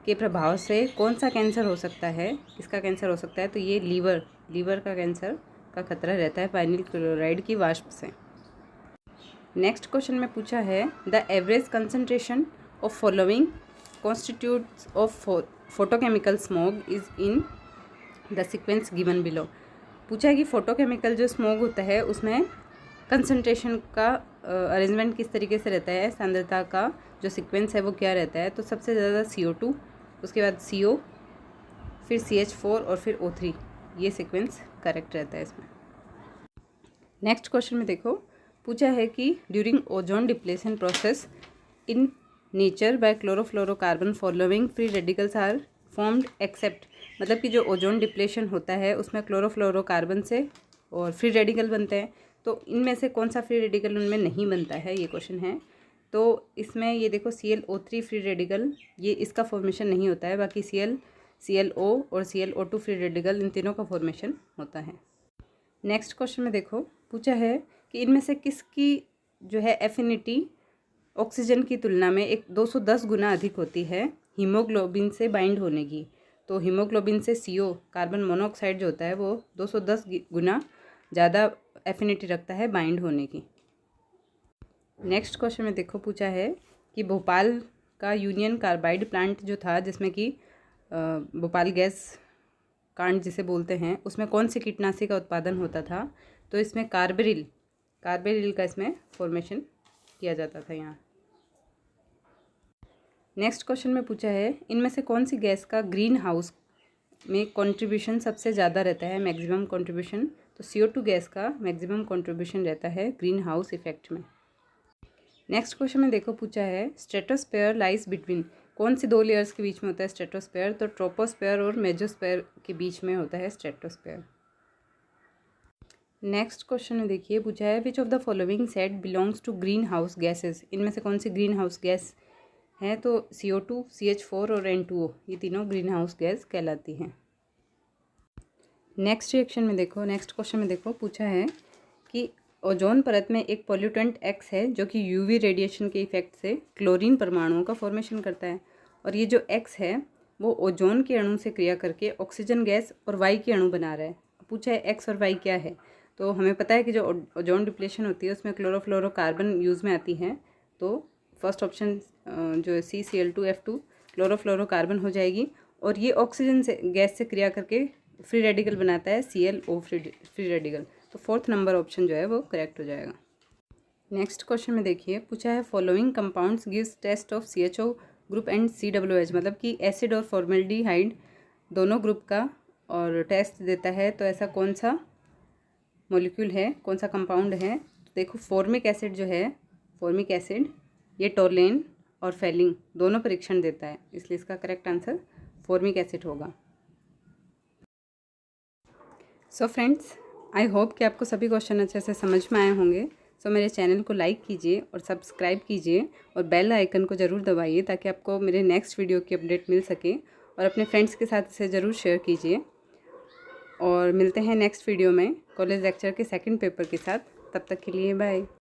के प्रभाव से कौन सा कैंसर हो सकता है, किसका कैंसर हो सकता है। तो ये लीवर का कैंसर का खतरा रहता है वाइनिल क्लोराइड की वाष्प से। नेक्स्ट क्वेश्चन में पूछा है the average concentration of following constitutes of photochemical smog is in the sequence given below. पूछा है कि फोटोकेमिकल जो स्मॉग होता है उसमें कंसनट्रेशन का अरेंजमेंट किस तरीके से रहता है, सांद्रता का जो सीक्वेंस है वो क्या रहता है। तो सबसे ज़्यादा CO2, उसके बाद CO, फिर CH4 और फिर O3, ये सीक्वेंस करेक्ट रहता है इसमें। नेक्स्ट क्वेश्चन में देखो पूछा है कि during ozone depletion process in nature by chlorofluorocarbon following free radicals are formed except. मतलब कि जो ओजोन डिप्लेशन होता है उसमें क्लोरोफ्लोरोकार्बन से और फ्री रेडिकल बनते हैं, तो इनमें से कौन सा फ्री रेडिकल उनमें नहीं बनता है, ये क्वेश्चन है। तो इसमें ये देखो ClO3 फ्री रेडिकल, ये इसका फॉर्मेशन नहीं होता है, बाकी ClO और ClO2 फ्री रेडिकल, इन तीनों का फॉर्मेशन होता है। नेक्स्ट क्वेश्चन में देखो पूछा है कि इनमें से किसकी जो है एफिनिटी ऑक्सीजन की तुलना में 210 गुना अधिक होती है हीमोग्लोबिन से बाइंड होने की। तो हीमोग्लोबिन से CO कार्बन मोनोऑक्साइड जो होता है वो 210 गुना ज़्यादा एफिनिटी रखता है बाइंड होने की। नेक्स्ट क्वेश्चन में देखो पूछा है कि भोपाल का यूनियन कार्बाइड प्लांट जो था, जिसमें कि भोपाल गैस कांड जिसे बोलते हैं, उसमें कौन सी कीटनाशी का उत्पादन होता था। तो इसमें कार्बेरिल का इसमें फॉर्मेशन किया जाता था यहाँ। नेक्स्ट क्वेश्चन में पूछा है इनमें से कौन सी गैस का ग्रीन हाउस में कंट्रीब्यूशन सबसे ज़्यादा रहता है, मैक्सिमम कंट्रीब्यूशन। तो CO2 गैस का मैक्सिमम कंट्रीब्यूशन रहता है ग्रीन हाउस इफेक्ट में। नेक्स्ट क्वेश्चन में देखो पूछा है स्ट्रेटोस्फेयर लाइज बिटवीन। कौन सी 2 लेयर्स के बीच में होता है स्ट्रेटोस्फेयर। तो ट्रोपोस्फेयर और मेजोस्फेयर के बीच में होता है स्ट्रेटोस्फेयर। नेक्स्ट क्वेश्चन में देखिए पूछा है which of the following set belongs to greenhouse gases. इनमें से कौन सी ग्रीन हाउस गैस है। तो CO2, CH4 और N2O, ये तीनों ग्रीन हाउस गैस कहलाती हैं। नेक्स्ट क्वेश्चन में देखो पूछा है कि ओजोन परत में एक पॉल्यूटेंट X है जो कि UV रेडिएशन के इफेक्ट से क्लोरीन परमाणुओं का फॉर्मेशन करता है, और ये जो X है वो ओजोन के अणु से क्रिया करके ऑक्सीजन गैस और वाई के अणु बना रहा है। पूछा है एक्स और वाई क्या है, तो हमें पता है कि जो ओजोन डिप्लेशन होती है उसमें क्लोरोफ्लोरोकार्बन यूज़ में आती है। तो फर्स्ट ऑप्शन जो है CCl2F2 क्लोरोफ्लोरोकार्बन हो जाएगी। और ये ऑक्सीजन से गैस से क्रिया करके फ्री रेडिकल बनाता है, ClO फ्री रेडिकल। तो फोर्थ नंबर ऑप्शन जो है वो करेक्ट हो जाएगा। नेक्स्ट क्वेश्चन में देखिए, पूछा है following compounds gives test of CHO group and COOH, मतलब कि एसिड और फॉर्मेल्डिहाइड दोनों ग्रुप का और टेस्ट देता है। तो ऐसा कौन सा मॉलिक्यूल है, कौन सा कंपाउंड है? तो देखो फॉर्मिक एसिड जो है, फॉर्मिक एसिड ये टोरलेन और फेलिंग दोनों परीक्षण देता है, इसलिए इसका करेक्ट आंसर फॉर्मिक एसिड होगा। सो फ्रेंड्स, आई होप कि आपको सभी क्वेश्चन अच्छे से समझ में आए होंगे। सो मेरे चैनल को लाइक कीजिए और सब्सक्राइब कीजिए और बेल आइकन को ज़रूर दबाइए ताकि आपको मेरे नेक्स्ट वीडियो की अपडेट मिल सके। और अपने फ्रेंड्स के साथ इसे ज़रूर शेयर कीजिए। और मिलते हैं नेक्स्ट वीडियो में कॉलेज लेक्चर के सेकंड पेपर के साथ। तब तक के लिए बाय।